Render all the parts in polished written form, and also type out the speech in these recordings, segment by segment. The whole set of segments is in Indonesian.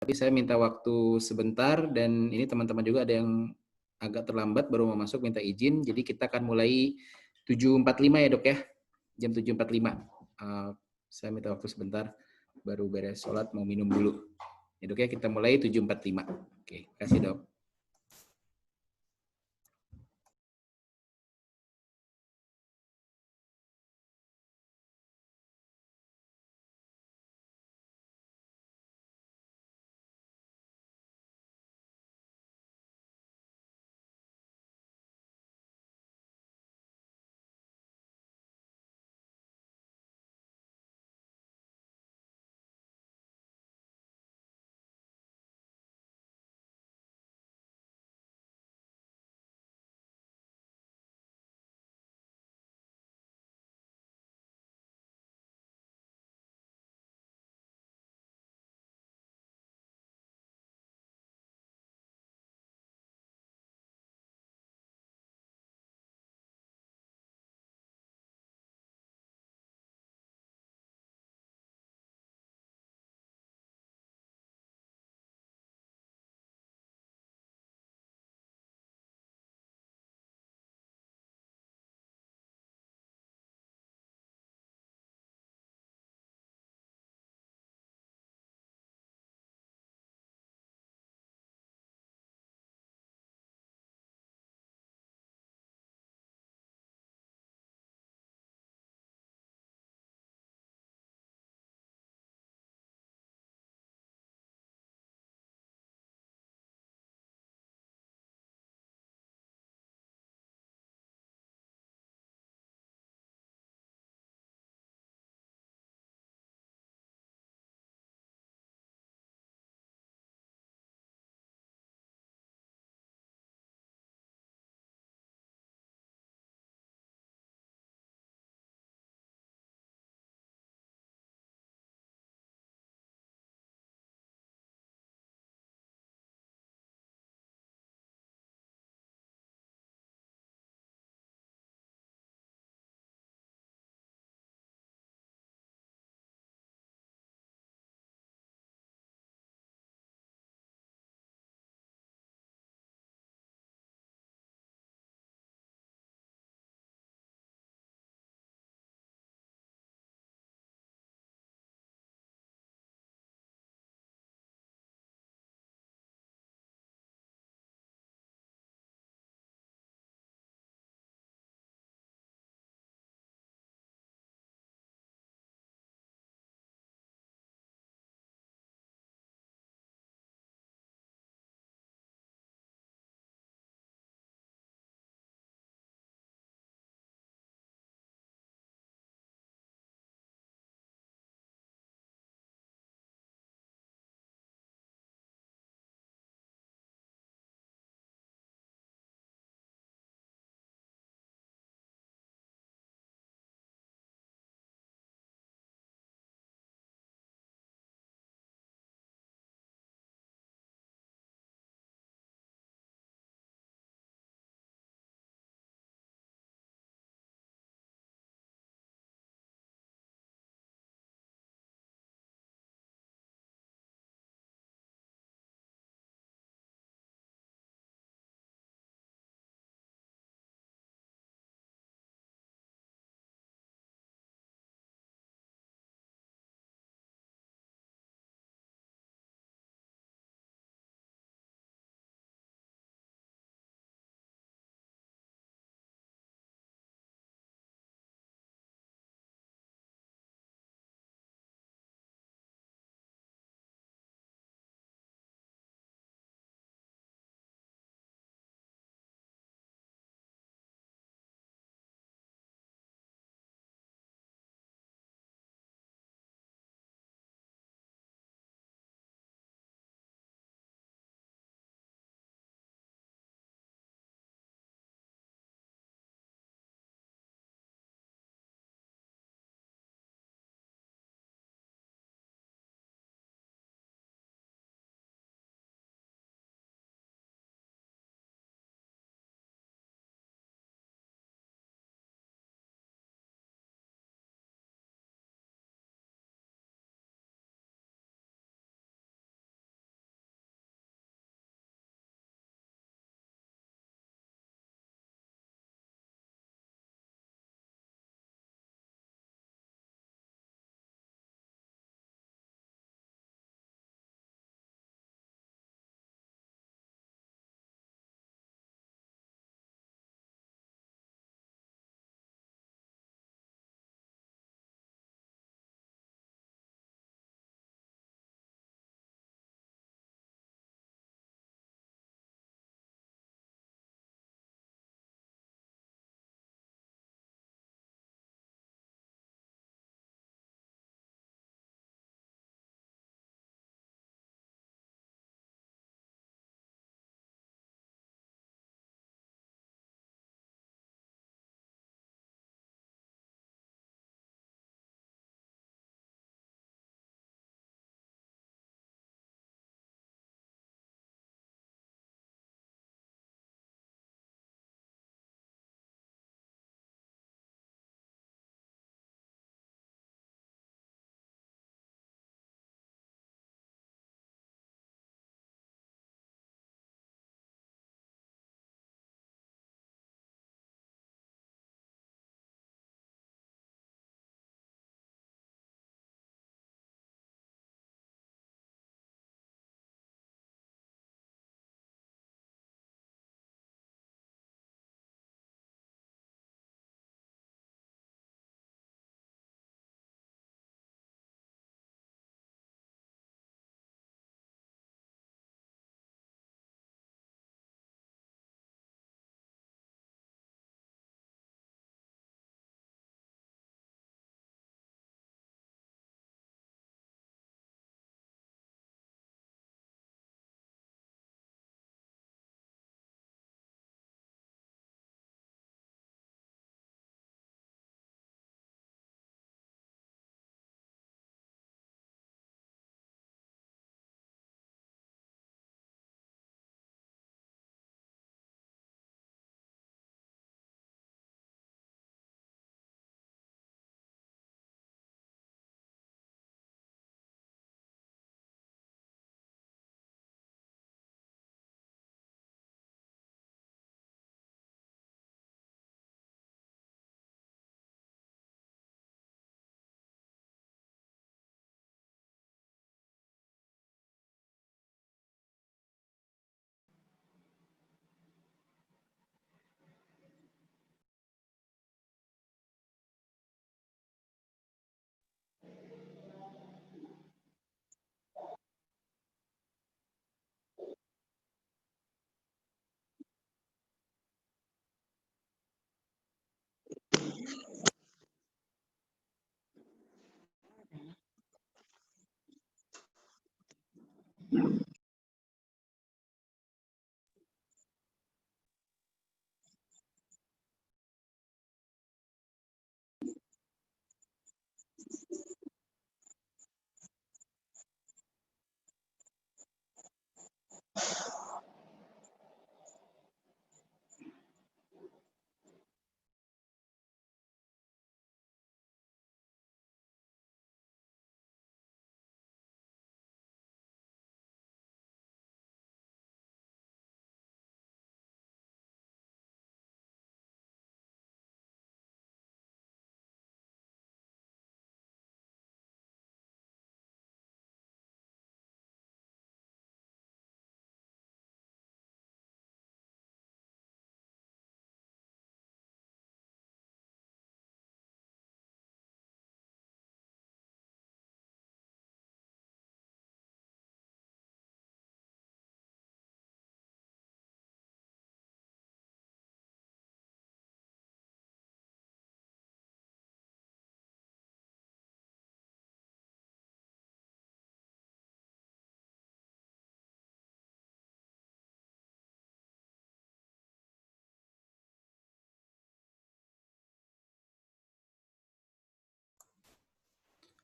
Tapi saya minta waktu sebentar dan ini teman-teman juga ada yang agak terlambat baru mau masuk minta izin. Jadi kita akan mulai 7.45 ya dok ya, jam 7.45. Saya minta waktu sebentar baru beres sholat mau minum dulu. Ya dok ya kita mulai 7.45. Oke, kasih dok.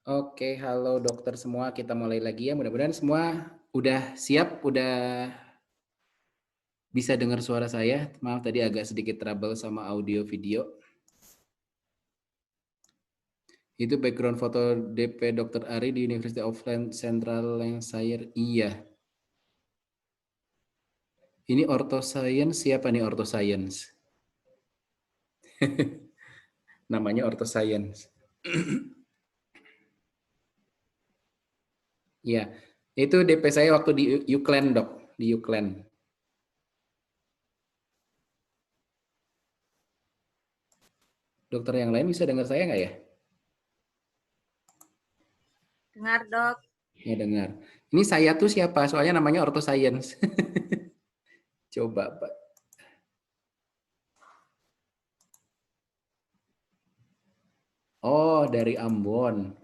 Oke, halo dokter semua. Kita mulai lagi ya. Mudah-mudahan semua udah siap, udah bisa dengar suara saya. Maaf tadi agak sedikit trouble sama audio video. Itu background foto DP Dr. Ari di University of Central Lancashire. Iya. Ini orthoscience, siapa nih orthoscience? Namanya orthoscience. Ya, itu DP saya waktu di UCLan dok, di UCLan. Dokter yang lain bisa dengar saya nggak ya? Dengar, Dok. Ya dengar. Ini saya tuh siapa? Soalnya namanya orthoscience. Coba, Pak. Oh, dari Ambon.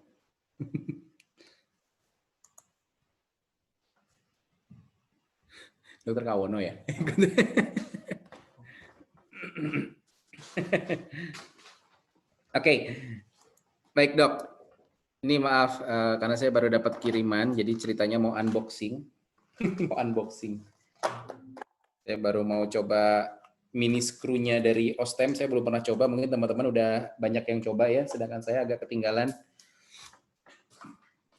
Dokter Kawono ya? Oke, baik dok. Ini maaf, karena saya baru dapat kiriman, jadi ceritanya mau unboxing. Mau unboxing. Saya baru mau coba mini screw-nya dari Ostem, saya belum pernah coba, mungkin teman-teman udah banyak yang coba ya, sedangkan saya agak ketinggalan.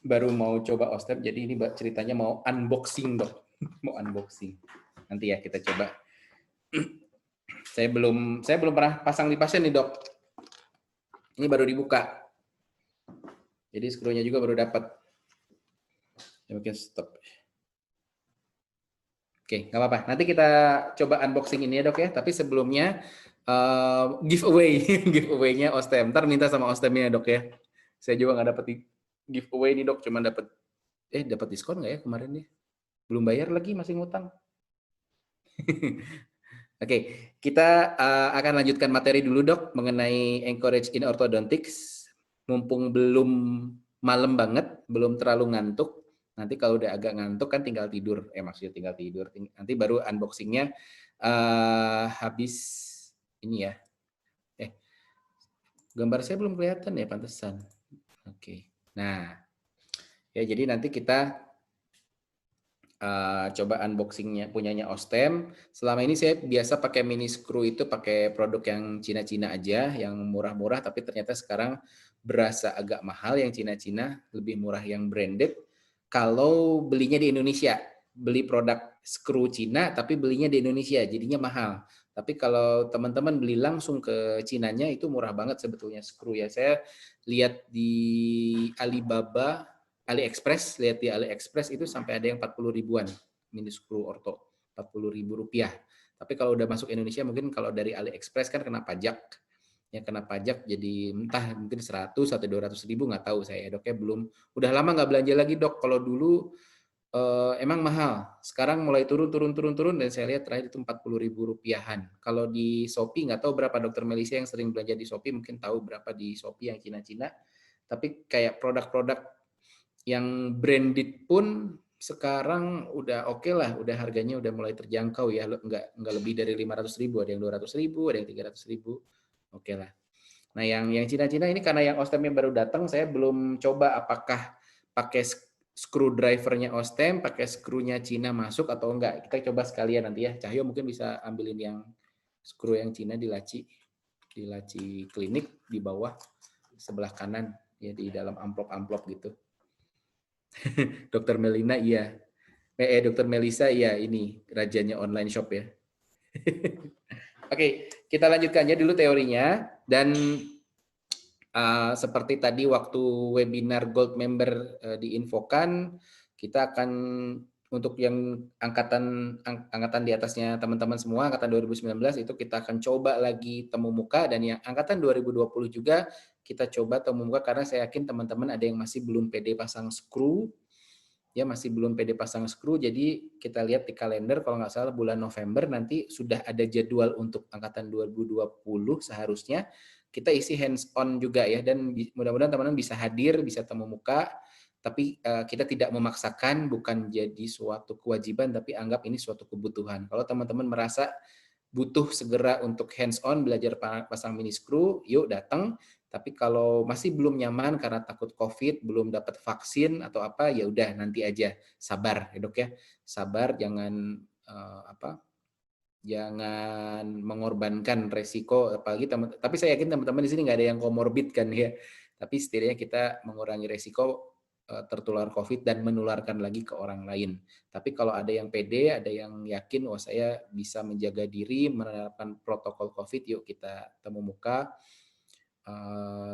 Baru mau coba Ostem, jadi ini ceritanya mau unboxing dok. Mau unboxing. Nanti ya kita coba. Saya belum pernah pasang lipasnya nih dok. Ini baru dibuka. Jadi skrunya juga baru dapat. Oke, stop. Oke, nggak apa-apa. Nanti kita coba unboxing ini ya dok ya. Tapi sebelumnya giveaway, giveaway-nya Ostem. Ntar minta sama Ostemnya dok ya. Saya juga nggak dapat giveaway nih dok. Cuma dapat dapat diskon nggak ya kemarin nih? Belum bayar lagi, masih ngutang. Oke, kita akan lanjutkan materi dulu dok mengenai encourage in orthodontics. Mumpung belum malam banget, belum terlalu ngantuk. Nanti kalau udah agak ngantuk kan tinggal tidur. Maksudnya tinggal tidur. Nanti baru unboxingnya habis ini ya. Gambar saya belum kelihatan ya, pantesan. Oke. Nah, ya jadi nanti kita coba unboxingnya punyanya Ostem. Selama ini saya biasa pakai mini screw itu pakai produk yang Cina-Cina aja, yang murah-murah, tapi ternyata sekarang berasa agak mahal yang Cina-Cina, lebih murah yang branded. Kalau belinya di Indonesia, beli produk screw Cina tapi belinya di Indonesia, jadinya mahal. Tapi kalau teman-teman beli langsung ke Cinanya itu murah banget sebetulnya screw ya. Saya lihat di Alibaba, AliExpress, lihat di AliExpress itu sampai ada yang 40 ribuan mini screw orto, 40 ribu rupiah. Tapi kalau udah masuk Indonesia mungkin kalau dari AliExpress kan kena pajak, ya kena pajak jadi entah mungkin 100 atau 200 ribu nggak tahu saya dok ya, belum, udah lama nggak belanja lagi dok. Kalau dulu emang mahal, sekarang mulai turun dan saya lihat terakhir itu 40 ribu rupiahan. Kalau di Shopee nggak tahu berapa, dokter Melisa yang sering belanja di Shopee mungkin tahu berapa di Shopee yang Cina-Cina. Tapi kayak produk-produk yang branded pun sekarang udah oke lah, udah harganya udah mulai terjangkau ya, nggak lebih dari 500.000, ada yang 200.000, ada yang 300.000, oke lah. Nah yang Cina-Cina ini karena yang Ostemnya baru datang, saya belum coba apakah pakai screwdrivernya Ostem, pakai skrunya Cina masuk atau enggak. Kita coba sekalian nanti ya. Cahyo mungkin bisa ambilin yang skru yang Cina di laci klinik di bawah sebelah kanan ya, di dalam amplop-amplop gitu. Dokter Melina iya. Dokter Melisa iya, ini rajanya online shop ya. Oke, kita lanjutkan ya dulu teorinya. Dan seperti tadi waktu webinar Gold Member diinfokan, kita akan untuk yang angkatan di atasnya teman-teman semua, angkatan 2019 itu kita akan coba lagi temu muka, dan yang angkatan 2020 juga kita coba temu muka karena saya yakin teman-teman ada yang masih belum pede pasang skru, ya masih belum pede pasang skru. Jadi kita lihat di kalender, kalau nggak salah bulan November nanti sudah ada jadwal untuk angkatan 2020 seharusnya. Kita isi hands on juga ya, dan mudah-mudahan teman-teman bisa hadir, bisa temu muka. Tapi kita tidak memaksakan, bukan jadi suatu kewajiban, tapi anggap ini suatu kebutuhan. Kalau teman-teman merasa butuh segera untuk hands on belajar pasang mini screw, yuk datang. Tapi kalau masih belum nyaman karena takut COVID, belum dapat vaksin atau apa, ya udah nanti aja. Sabar ya dok ya, sabar, jangan jangan mengorbankan resiko, apalagi tapi saya yakin teman-teman di sini nggak ada yang komorbid kan ya. Tapi setidaknya kita mengurangi resiko tertular COVID dan menularkan lagi ke orang lain. Tapi kalau ada yang pede, ada yang yakin, wah saya bisa menjaga diri, menerapkan protokol COVID, yuk kita temu muka.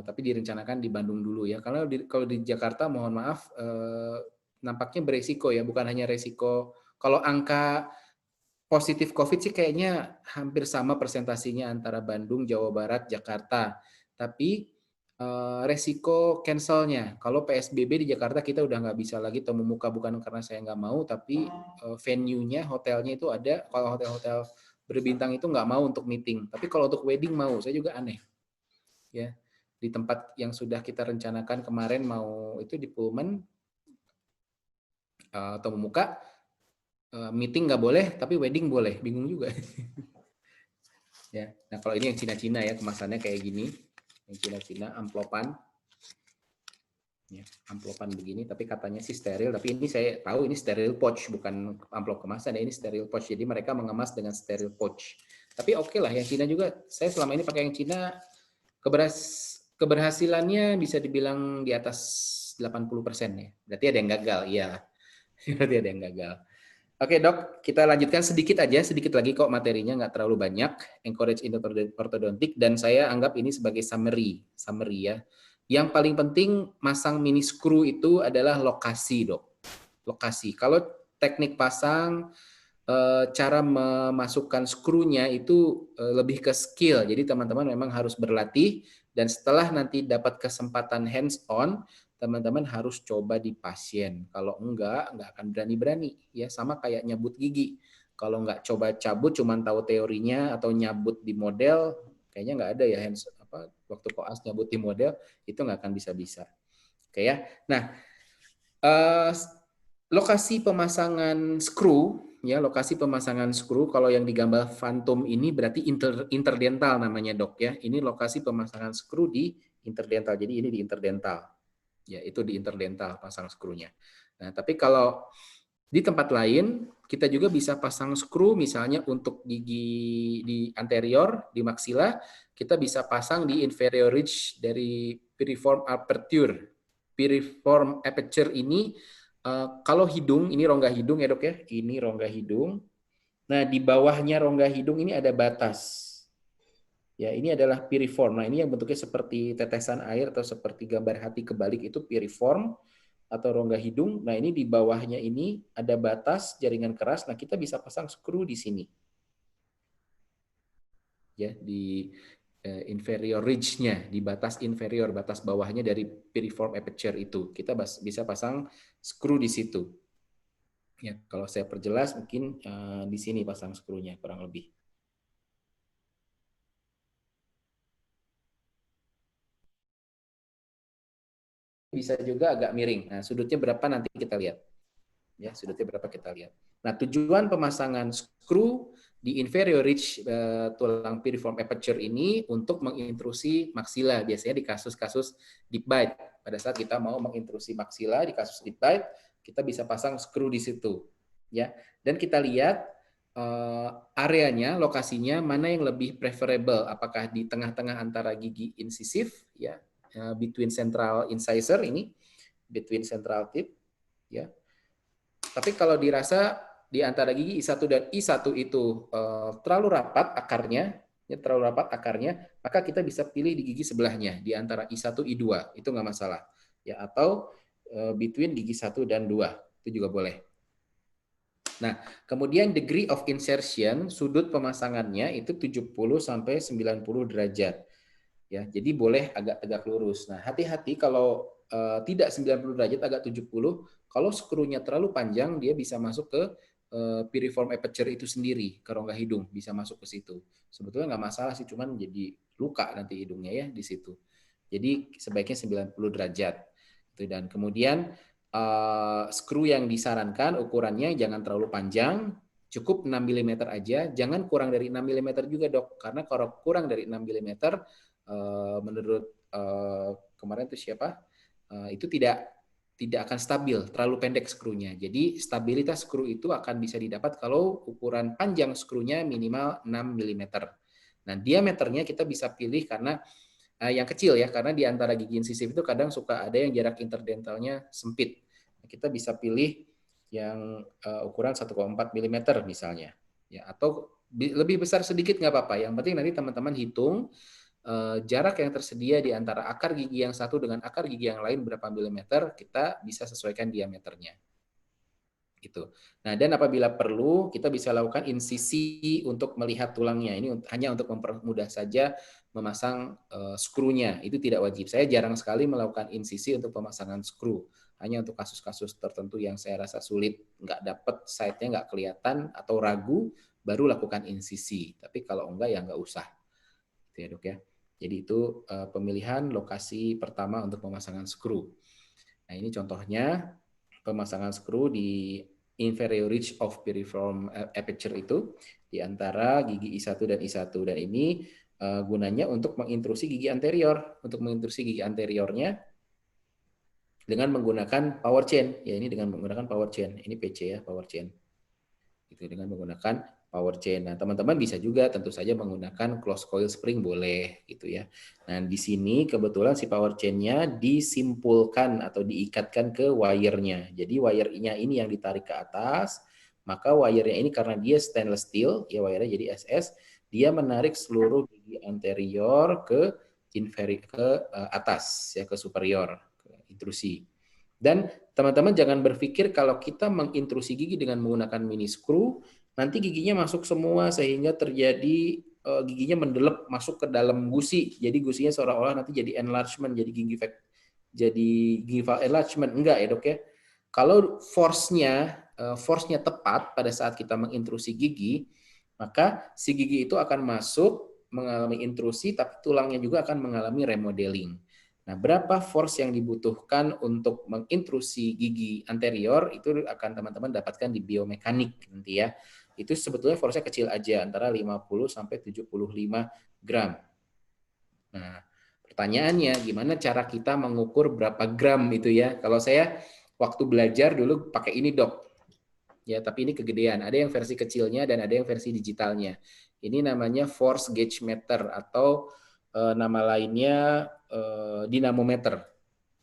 Tapi direncanakan di Bandung dulu ya. Karena kalau di Jakarta, mohon maaf, nampaknya beresiko ya. Bukan hanya resiko, kalau angka positif COVID sih kayaknya hampir sama persentasinya antara Bandung, Jawa Barat, Jakarta. Tapi resiko cancelnya, kalau PSBB di Jakarta kita udah nggak bisa lagi temu muka, bukan karena saya nggak mau, tapi venue-nya, hotelnya itu ada. Kalau hotel-hotel berbintang itu nggak mau untuk meeting, tapi kalau untuk wedding mau. Saya juga aneh ya, di tempat yang sudah kita rencanakan kemarin mau itu di Pullman, temu muka, meeting nggak boleh, tapi wedding boleh, bingung juga. Ya, nah kalau ini yang Cina-Cina ya, kemasannya kayak gini, yang Cina-Cina amplopan, ya, amplopan begini, tapi katanya sih steril, tapi ini saya tahu ini steril pouch, bukan amplop kemasan ya, ini steril pouch, jadi mereka mengemas dengan steril pouch. Tapi oke lah, yang Cina juga, saya selama ini pakai yang Cina, keberhasilannya bisa dibilang di atas 80% ya, berarti ada yang gagal, iya, berarti ada yang gagal. Oke dok, kita lanjutkan sedikit aja, sedikit lagi kok materinya, nggak terlalu banyak. Encourage in orthodontic, dan saya anggap ini sebagai summary ya. Yang paling penting masang mini screw itu adalah lokasi dok. Lokasi. Kalau teknik pasang, cara memasukkan skrunya itu lebih ke skill. Jadi teman-teman memang harus berlatih, dan setelah nanti dapat kesempatan hands on, teman-teman harus coba di pasien. Kalau enggak akan berani-berani. Ya sama kayak nyabut gigi. Kalau nggak coba cabut, cuman tahu teorinya atau nyabut di model, kayaknya nggak ada ya waktu koas nyabut di model, itu nggak akan bisa-bisa. Oke ya. Nah, lokasi pemasangan skru, ya lokasi pemasangan skru, kalau yang di gambar Phantom ini berarti interdental namanya dok ya. Ini lokasi pemasangan skru di interdental. Jadi ini di interdental. Ya, itu di interdental pasang skrunya. Nah, tapi kalau di tempat lain, kita juga bisa pasang skru misalnya untuk gigi di anterior, di maksila, kita bisa pasang di inferior ridge dari piriform aperture. Piriform aperture ini, kalau hidung, ini rongga hidung ya dok ya, ini rongga hidung. Nah, di bawahnya rongga hidung ini ada batas. Ya, ini adalah piriform. Nah, ini yang bentuknya seperti tetesan air atau seperti gambar hati kebalik, itu piriform atau rongga hidung. Nah, ini di bawahnya ini ada batas jaringan keras. Nah, kita bisa pasang skru di sini. Ya, di inferior ridge-nya, di batas inferior, batas bawahnya dari piriform aperture itu. Kita bisa pasang skru di situ. Ya, kalau saya perjelas mungkin di sini pasang skrunya kurang lebih. Bisa juga agak miring. Nah, sudutnya berapa nanti kita lihat. Ya, sudutnya berapa kita lihat. Nah, tujuan pemasangan skru di inferior ridge tulang piriform aperture ini untuk mengintrusi maksila. Biasanya di kasus-kasus deep bite. Pada saat kita mau mengintrusi maksila di kasus deep bite, kita bisa pasang skru di situ. Ya, dan kita lihat areanya, lokasinya mana yang lebih preferable. Apakah di tengah-tengah antara gigi incisif, ya, between central incisor ini, between central tip, ya. Tapi kalau dirasa di antara gigi I1 dan I1 itu terlalu rapat akarnya, ya, terlalu rapat akarnya, maka kita bisa pilih di gigi sebelahnya di antara I1 I2, itu nggak masalah. Ya, atau between gigi 1 dan 2, itu juga boleh. Nah, kemudian degree of insertion, sudut pemasangannya itu 70 sampai 90 derajat. Ya, jadi boleh agak tegak lurus. Nah, hati-hati kalau tidak 90 derajat, agak 70, kalau skrunya terlalu panjang, dia bisa masuk ke piriform aperture itu sendiri, ke rongga hidung, bisa masuk ke situ. Sebetulnya nggak masalah sih, cuman jadi luka nanti hidungnya ya di situ. Jadi sebaiknya 90 derajat. Dan kemudian skru yang disarankan ukurannya jangan terlalu panjang, cukup 6 mm aja, jangan kurang dari 6 mm juga dok, karena kalau kurang dari 6 mm menurut kemarin itu siapa itu tidak akan stabil, terlalu pendek skrunya. Jadi stabilitas skru itu akan bisa didapat kalau ukuran panjang skrunya minimal 6 mm. Nah, diameternya kita bisa pilih karena yang kecil ya, karena di antara gigi insisif itu kadang suka ada yang jarak interdentalnya sempit. Kita bisa pilih yang ukuran 1,4 mm misalnya, ya, atau lebih besar sedikit nggak apa-apa. Yang penting nanti teman-teman hitung jarak yang tersedia di antara akar gigi yang satu dengan akar gigi yang lain berapa milimeter, kita bisa sesuaikan diameternya. Gitu. Nah, dan apabila perlu, kita bisa lakukan insisi untuk melihat tulangnya. Ini hanya untuk mempermudah saja memasang skrunya. Itu tidak wajib. Saya jarang sekali melakukan insisi untuk pemasangan skru. Hanya untuk kasus-kasus tertentu yang saya rasa sulit, nggak dapat site-nya, nggak kelihatan, atau ragu, baru lakukan insisi. Tapi kalau enggak, ya nggak usah. Gitu ya, dok ya. Jadi itu pemilihan lokasi pertama untuk pemasangan skru. Nah, ini contohnya pemasangan skru di inferior ridge of piriform aperture itu di antara gigi I1 dan I1, dan ini gunanya untuk mengintrusi gigi anterior, untuk mengintrusi gigi anteriornya dengan menggunakan power chain. Ya, ini dengan menggunakan power chain. Ini PC ya, power chain. Itu dengan menggunakan power chain. Nah, teman-teman bisa juga tentu saja menggunakan close coil spring, boleh gitu ya. Nah, di sini kebetulan si power chain-nya disimpulkan atau diikatkan ke wire-nya. Jadi wire-nya ini yang ditarik ke atas, maka wire-nya ini karena dia stainless steel, ya wire-nya jadi SS, dia menarik seluruh gigi anterior ke inferior, ke atas ya, ke superior, ke intrusi. Dan teman-teman jangan berpikir kalau kita mengintrusi gigi dengan menggunakan mini screw, nanti giginya masuk semua sehingga terjadi giginya mendelep masuk ke dalam gusi. Jadi gusinya seolah-olah nanti jadi enlargement, jadi gingival enlargement. Enggak ya dok ya. Kalau force-nya tepat pada saat kita mengintrusi gigi, maka si gigi itu akan masuk mengalami intrusi, tapi tulangnya juga akan mengalami remodeling. Nah, berapa force yang dibutuhkan untuk mengintrusi gigi anterior itu akan teman-teman dapatkan di biomekanik nanti ya. Itu sebetulnya force-nya kecil aja, antara 50 sampai 75 gram. Nah, pertanyaannya gimana cara kita mengukur berapa gram itu ya? Kalau saya waktu belajar dulu pakai ini dok. Ya, tapi ini kegedean. Ada yang versi kecilnya dan ada yang versi digitalnya. Ini namanya force gauge meter atau nama lainnya dinamometer.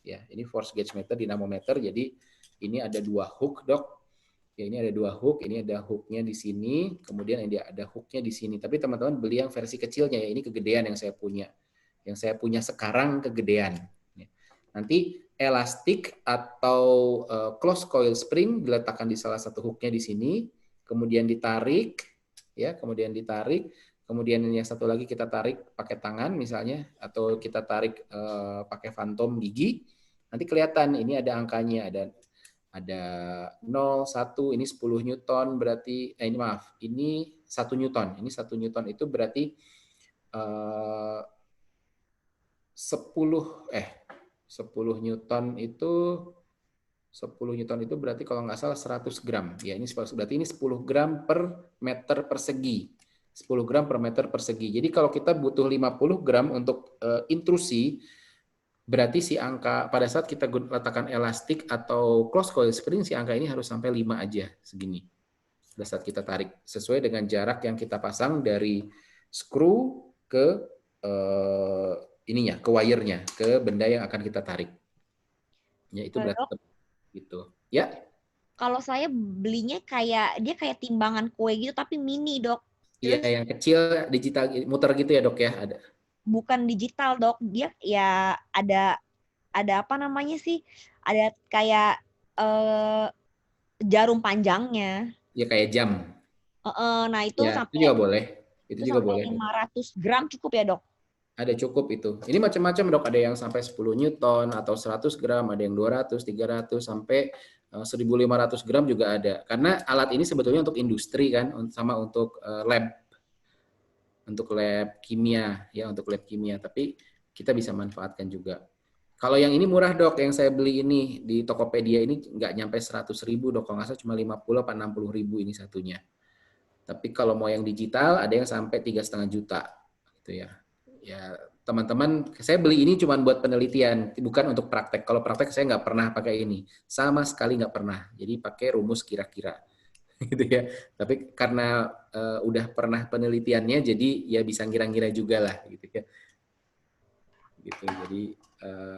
Ya, ini force gauge meter, dinamometer. Jadi ini ada dua hook, dok. Ya, ini ada dua hook. Ini ada hooknya di sini, kemudian ada hooknya di sini. Tapi teman-teman beli yang versi kecilnya ya. Ini kegedean yang saya punya. Yang saya punya sekarang kegedean. Nanti elastik atau close coil spring diletakkan di salah satu hooknya di sini, kemudian ditarik, ya, kemudian ditarik. Kemudian yang satu lagi kita tarik pakai tangan misalnya, atau kita tarik pakai fantom gigi. Nanti kelihatan ini ada angkanya, ada 0, 1, ini 10 Newton berarti, ini maaf, ini 1 Newton. Ini 1 Newton itu berarti 10 Newton itu 10 Newton itu berarti kalau nggak salah 100 gram. Ya, ini berarti ini 10 gram per meter persegi. 10 gram per meter persegi. Jadi kalau kita butuh 50 gram untuk intrusi, berarti si angka pada saat kita letakkan elastik atau close coil spring, si angka ini harus sampai 5 aja, segini. Pada saat kita tarik. Sesuai dengan jarak yang kita pasang dari screw ke ininya, ke wire-nya, ke benda yang akan kita tarik. Ya, itu berarti Dok, gitu. Ya, kalau saya belinya kayak dia kayak timbangan kue gitu tapi mini, Dok. iya Terus yang kecil digital muter gitu ya, Dok ya, ada. bukan digital, Dok. Dia ya ada apa namanya sih? Ada kayak eh, jarum panjangnya. Ya kayak jam. Nah, Ya, itu juga boleh. Itu itu juga sampai boleh. 500 gram cukup ya, Dok? Ada cukup itu. Ini macam-macam, Dok. Ada yang sampai 10 Newton atau 100 gram, ada yang 200, 300 sampai 1.500 gram juga ada. Karena alat ini sebetulnya untuk industri kan, sama untuk lab kimia ya, untuk lab kimia. Tapi kita bisa manfaatkan juga. Kalau yang ini murah, Dok, yang saya beli ini di Tokopedia ini nggak nyampe 100.000, Dok. Kalau nggak salah cuma 50 atau 60.000 ini satunya. Tapi kalau mau yang digital ada yang sampai 3,5 juta gitu ya. Ya teman-teman, saya beli ini cuma buat penelitian, bukan untuk praktek. Kalau praktek saya nggak pernah pakai ini, sama sekali nggak pernah. Jadi pakai rumus kira-kira, gitu ya. Tapi karena udah pernah penelitiannya, jadi ya bisa ngira-ngira juga lah, gitu ya. Gitu. Jadi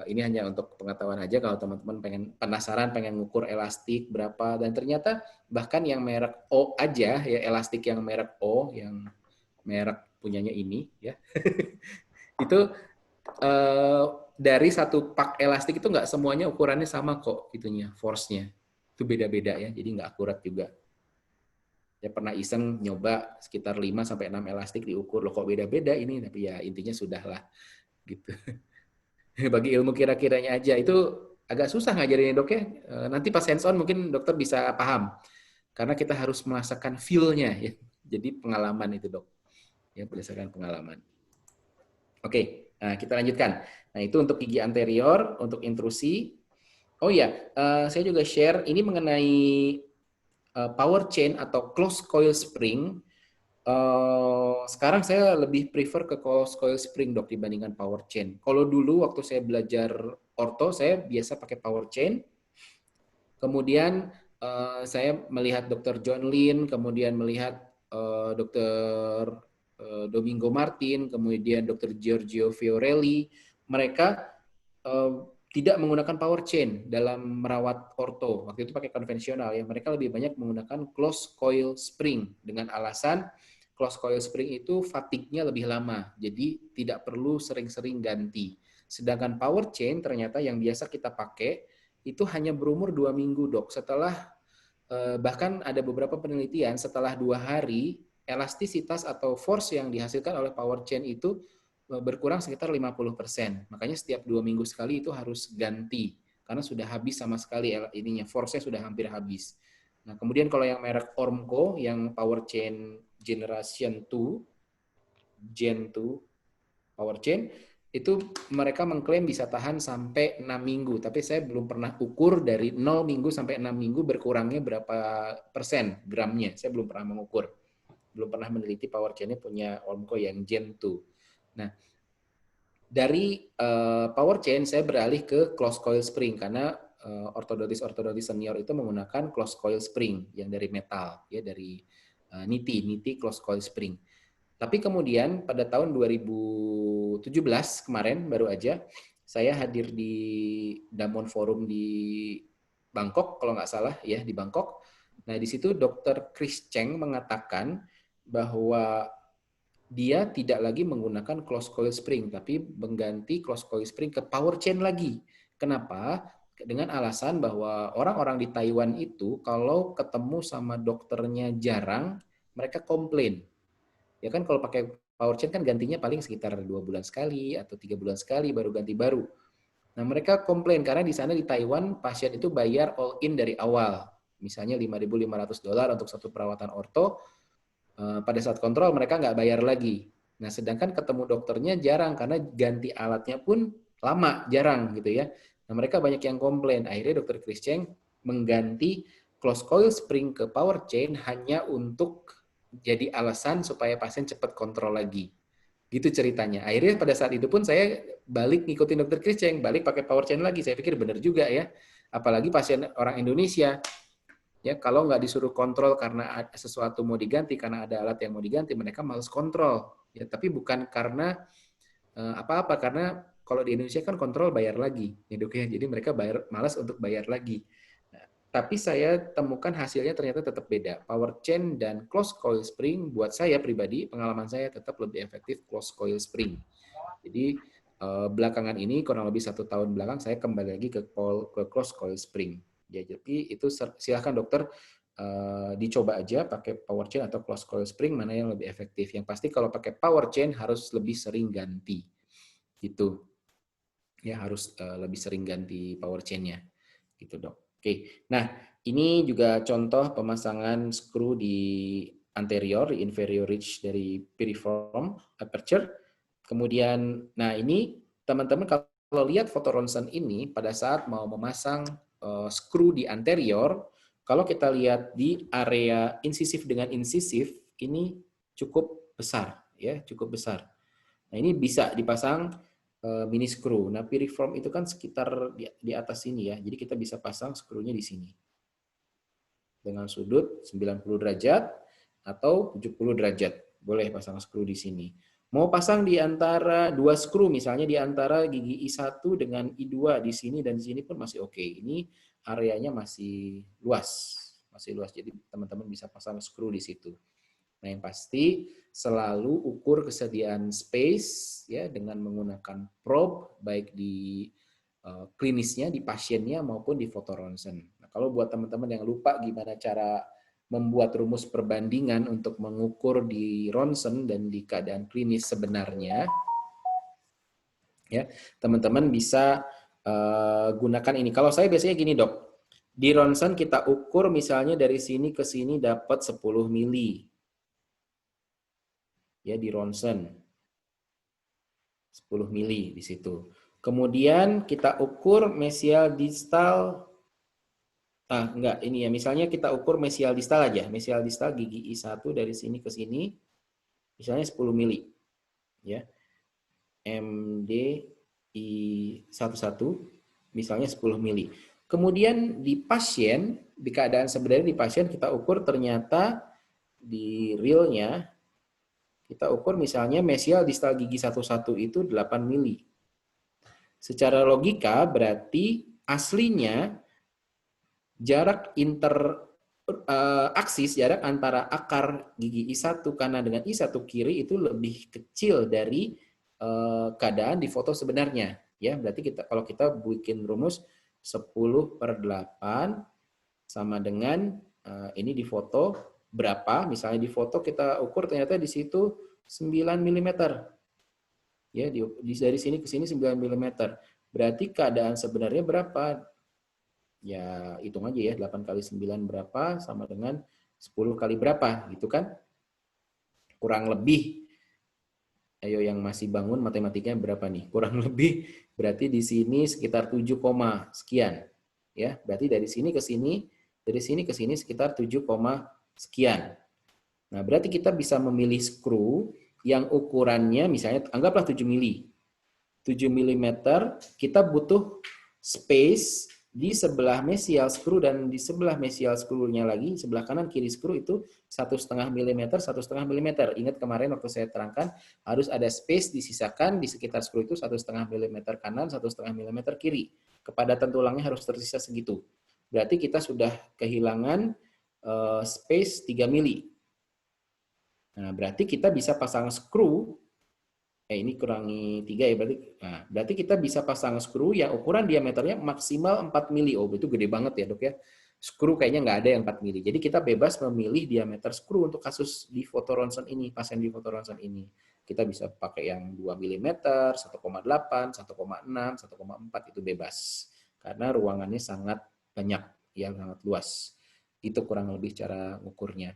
ini hanya untuk pengetahuan aja kalau teman-teman pengen penasaran, pengen ngukur elastik berapa, dan ternyata bahkan yang merek O aja ya, elastik yang merek O, yang merek punyanya ini ya, itu dari satu pak elastik itu nggak semuanya ukurannya sama kok, itunya force-nya itu beda-beda ya, jadi nggak akurat juga. Ya pernah iseng nyoba sekitar 5 sampai 6 elastik diukur, loh kok beda-beda ini, tapi ya intinya sudahlah gitu. Bagi ilmu kira-kiranya aja itu agak susah ngajarinnya, Dok ya. Nanti pas hands on mungkin dokter bisa paham karena kita harus merasakan feel-nya ya. Jadi pengalaman itu, Dok. Ya berdasarkan pengalaman. Oke, nah kita lanjutkan. Nah, itu untuk gigi anterior, untuk intrusi. Oh iya, saya juga share ini mengenai power chain atau close coil spring. Sekarang saya lebih prefer ke close coil spring, Dok, dibandingkan power chain. Kalau dulu waktu saya belajar orto, saya biasa pakai power chain. Kemudian saya melihat Dr. John Lin, kemudian melihat Dr. Domingo Martin, kemudian Dr. Giorgio Fiorelli. Mereka eh, tidak menggunakan power chain dalam merawat orto. Waktu itu pakai konvensional ya. Mereka lebih banyak menggunakan close coil spring dengan alasan close coil spring itu fatigue-nya lebih lama. Jadi tidak perlu sering-sering ganti. Sedangkan power chain ternyata yang biasa kita pakai itu hanya berumur 2 minggu, Dok. Setelah bahkan ada beberapa penelitian setelah 2 hari elastisitas atau force yang dihasilkan oleh power chain itu berkurang sekitar 50%. Makanya setiap 2 minggu sekali itu harus ganti karena sudah habis sama sekali ininya, force-nya sudah hampir habis. Nah, kemudian kalau yang merek Ormco yang power chain generation 2, Gen 2 power chain itu mereka mengklaim bisa tahan sampai 6 minggu, tapi saya belum pernah ukur dari 0 minggu sampai 6 minggu berkurangnya berapa persen gramnya. Saya belum pernah mengukur. Belum pernah meneliti power chain-nya punya Ormco yang Gen 2. Nah, dari power chain saya beralih ke close coil spring karena ortodontis senior itu menggunakan close coil spring yang dari metal ya, dari niti close coil spring. Tapi kemudian pada tahun 2017 kemarin baru aja saya hadir di Damon Forum di Bangkok kalau nggak salah ya, di Bangkok. Nah di situ Dr. Chris Cheng mengatakan bahwa dia tidak lagi menggunakan close coil spring tapi mengganti close coil spring ke power chain lagi. Kenapa? Dengan alasan bahwa orang-orang di Taiwan itu kalau ketemu sama dokternya jarang, mereka komplain. Ya kan kalau pakai power chain kan gantinya paling sekitar 2 bulan sekali atau 3 bulan sekali baru ganti baru. Nah mereka komplain karena di sana di Taiwan pasien itu bayar all in dari awal. Misalnya $5.500 untuk satu perawatan orto. Pada saat kontrol mereka nggak bayar lagi. Nah sedangkan ketemu dokternya jarang karena ganti alatnya pun lama, jarang gitu ya. Nah, mereka banyak yang komplain. Akhirnya Dr. Chris Cheng mengganti closed coil spring ke power chain hanya untuk jadi alasan supaya pasien cepat kontrol lagi. Gitu ceritanya. Akhirnya pada saat itu pun saya balik ngikutin Dr. Chris Cheng, balik pakai power chain lagi. Saya pikir benar juga ya. Apalagi pasien orang Indonesia. Ya, kalau nggak disuruh kontrol karena ada sesuatu mau diganti, karena ada alat yang mau diganti, mereka males kontrol. Ya, tapi bukan karena apa-apa, karena kalau di Indonesia kan kontrol bayar lagi, ya dok ya. Jadi mereka malas untuk bayar lagi. Nah, tapi saya temukan hasilnya ternyata tetap beda. Power chain dan closed coil spring buat saya pribadi, pengalaman saya tetap lebih efektif closed coil spring. Jadi belakangan ini kurang lebih 1 tahun belakang saya kembali lagi ke closed coil spring. Ya, jadi itu silahkan dokter dicoba aja pakai power chain atau closed coil spring mana yang lebih efektif. Yang pasti kalau pakai power chain harus lebih sering ganti. Gitu. Ya, harus lebih sering ganti power chain-nya. Gitu, Dok. Oke. Nah, ini juga contoh pemasangan skru di anterior, di inferior ridge dari piriform aperture. Kemudian, nah ini teman-teman kalau lihat foto ronsen ini pada saat mau memasang skru di anterior, kalau kita lihat di area insisif dengan insisif ini cukup besar, ya cukup besar. Nah ini bisa dipasang mini screw. Nah piriform itu kan sekitar di atas sini ya, jadi kita bisa pasang skrunya di sini dengan sudut 90 derajat atau 70 derajat. Boleh pasang skru di sini. Mau pasang di antara dua skru, misalnya di antara gigi I1 dengan I2 di sini dan di sini pun masih oke. Ini areanya masih luas. Masih luas, jadi teman-teman bisa pasang skru di situ. Nah, yang pasti selalu ukur kesediaan space ya dengan menggunakan probe baik di klinisnya, di pasiennya maupun di foto ronsen. Nah, kalau buat teman-teman yang lupa gimana cara membuat rumus perbandingan untuk mengukur di ronsen dan di keadaan klinis sebenarnya, ya teman-teman bisa gunakan ini. Kalau saya biasanya gini dok, di ronsen kita ukur misalnya dari sini ke sini dapat 10 mili, ya di ronsen 10 mili di situ. Kemudian kita ukur mesial distal. Enggak, ini ya. Misalnya kita ukur mesial distal aja. Mesial distal gigi I1 dari sini ke sini, misalnya 10 mili. Ya. MD I11, misalnya 10 mili. Kemudian di pasien, di keadaan sebenarnya di pasien kita ukur ternyata di realnya, kita ukur misalnya mesial distal gigi 11 itu 8 mili. Secara logika berarti aslinya jarak aksis, jarak antara akar gigi I1 kanan dengan I1 kiri itu lebih kecil dari keadaan di foto sebenarnya. Ya, berarti kalau kita bikin rumus 10/8 sama dengan ini di foto berapa? Misalnya di foto kita ukur ternyata di situ 9 mm. Ya, dari sini ke sini 9 mm. Berarti keadaan sebenarnya berapa? Ya, hitung aja ya, 8 kali 9 berapa sama dengan 10 kali berapa, gitu kan? Kurang lebih, ayo yang masih bangun matematikanya berapa nih? Kurang lebih berarti di sini sekitar 7, sekian. Ya, berarti dari sini ke sini sekitar 7, sekian. Nah, berarti kita bisa memilih skru yang ukurannya misalnya anggaplah 7 mili. 7 mm, kita butuh space di sebelah mesial screw dan di sebelah mesial screw-nya lagi, sebelah kanan kiri screw itu 1,5 mm, 1,5 mm. Ingat kemarin waktu saya terangkan harus ada space disisakan di sekitar screw itu 1,5 mm kanan, 1,5 mm kiri. Kepadatan tulangnya harus tersisa segitu. Berarti kita sudah kehilangan space 3 mili. Nah, berarti kita bisa pasang skru. Ini kurangi 3 ya berarti. Nah, berarti kita bisa pasang skru yang ukuran diameternya maksimal 4 mili. Oh, itu gede banget ya, Dok ya. Skru kayaknya nggak ada yang 4 mili. Jadi kita bebas memilih diameter skru untuk kasus di foto ronsen ini, pasien di foto ronsen ini. Kita bisa pakai yang 2 mm, 1,8, 1,6, 1,4 itu bebas. Karena ruangannya sangat banyak, yang sangat luas. Itu kurang lebih cara ngukurnya.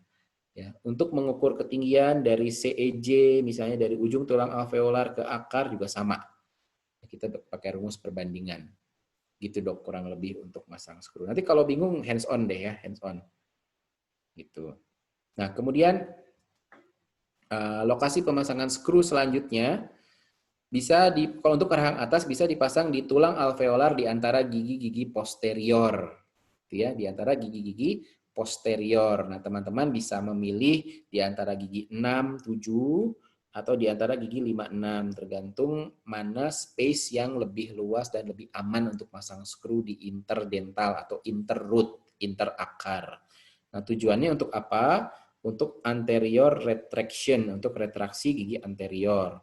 Ya, untuk mengukur ketinggian dari CEJ, misalnya dari ujung tulang alveolar ke akar juga sama. Kita pakai rumus perbandingan. Gitu dok, kurang lebih untuk masang skru. Nanti kalau bingung hands on deh ya, hands on. Gitu. Nah kemudian lokasi pemasangan skru selanjutnya bisa kalau untuk rahang atas bisa dipasang di tulang alveolar di antara gigi-gigi posterior, gitu ya, di antara gigi-gigi posterior. Nah teman-teman bisa memilih di antara gigi 6, 7 atau di antara gigi 5, 6 tergantung mana space yang lebih luas dan lebih aman untuk pasang skru di interdental atau interroot, interakar. Nah tujuannya untuk apa? Untuk anterior retraction, untuk retraksi gigi anterior.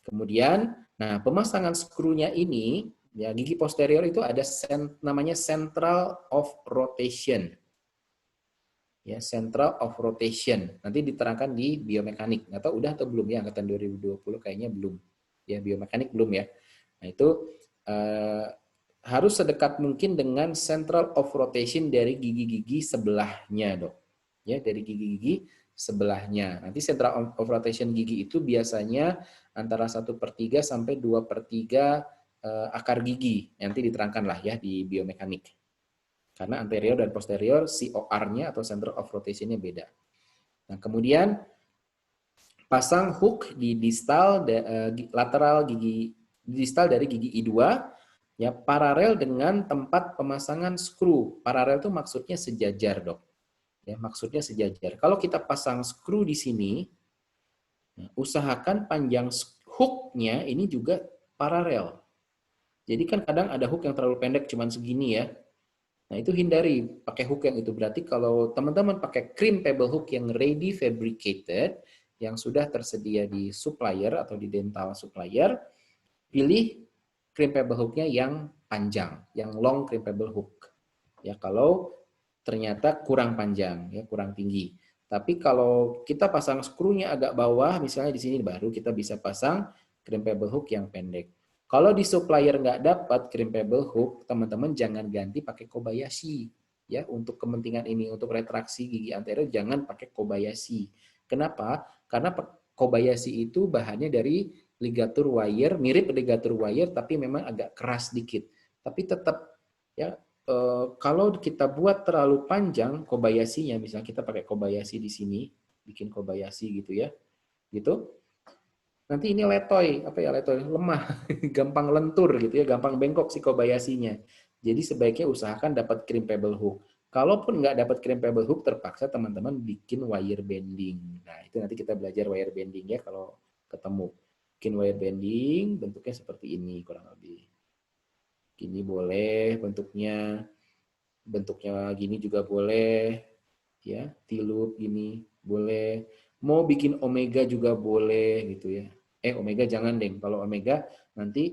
Kemudian, nah pemasangan skrunya ini, ya gigi posterior itu ada namanya central of rotation. Ya, central of rotation. Nanti diterangkan di biomekanik. Nggak tahu udah atau belum ya, angkatan 2020 kayaknya belum. Ya, biomekanik belum ya. Nah, itu harus sedekat mungkin dengan central of rotation dari gigi-gigi sebelahnya, dok. Ya, dari gigi-gigi sebelahnya. Nanti central of rotation gigi itu biasanya antara 1/3 sampai 2/3 akar gigi. Nanti diterangkan lah ya di biomekanik. Karena anterior dan posterior COR-nya atau center of rotation-nya beda. Nah, kemudian pasang hook di distal lateral gigi distal dari gigi I2 ya paralel dengan tempat pemasangan skru. Paralel itu maksudnya sejajar, dok. Ya, maksudnya sejajar. Kalau kita pasang skru di sini, usahakan panjang hook-nya ini juga paralel. Jadi kan kadang ada hook yang terlalu pendek cuman segini ya. Nah, itu hindari pakai hook yang itu. Berarti kalau teman-teman pakai crimpable hook yang ready fabricated, yang sudah tersedia di supplier atau di dental supplier, pilih crimpable hook-nya yang panjang, yang long crimpable hook. Ya, kalau ternyata kurang panjang, ya kurang tinggi. Tapi kalau kita pasang skrunya agak bawah, misalnya di sini baru kita bisa pasang crimpable hook yang pendek. Kalau di supplier nggak dapat crimpable hook, teman-teman jangan ganti pakai Kobayashi. Ya, untuk kepentingan ini, untuk retraksi gigi anterior jangan pakai Kobayashi. Kenapa? Karena Kobayashi itu bahannya dari ligatur wire, mirip ligatur wire, tapi memang agak keras dikit. Tapi tetap ya kalau kita buat terlalu panjang Kobayashi-nya, misalnya kita pakai Kobayashi di sini, bikin Kobayashi gitu ya, gitu. Nanti ini letoy, apa ya letoy, lemah, gampang lentur gitu ya, gampang bengkok si Kobayashi-nya. Jadi sebaiknya usahakan dapat crimpable hook. Kalaupun nggak dapat crimpable hook, terpaksa teman-teman bikin wire bending. Nah, itu nanti kita belajar wire bending ya kalau ketemu. Bikin wire bending, bentuknya seperti ini kurang lebih. Gini boleh bentuknya gini juga boleh, ya, tilup gini boleh. Mau bikin omega juga boleh gitu ya. Omega jangan deh. Kalau omega nanti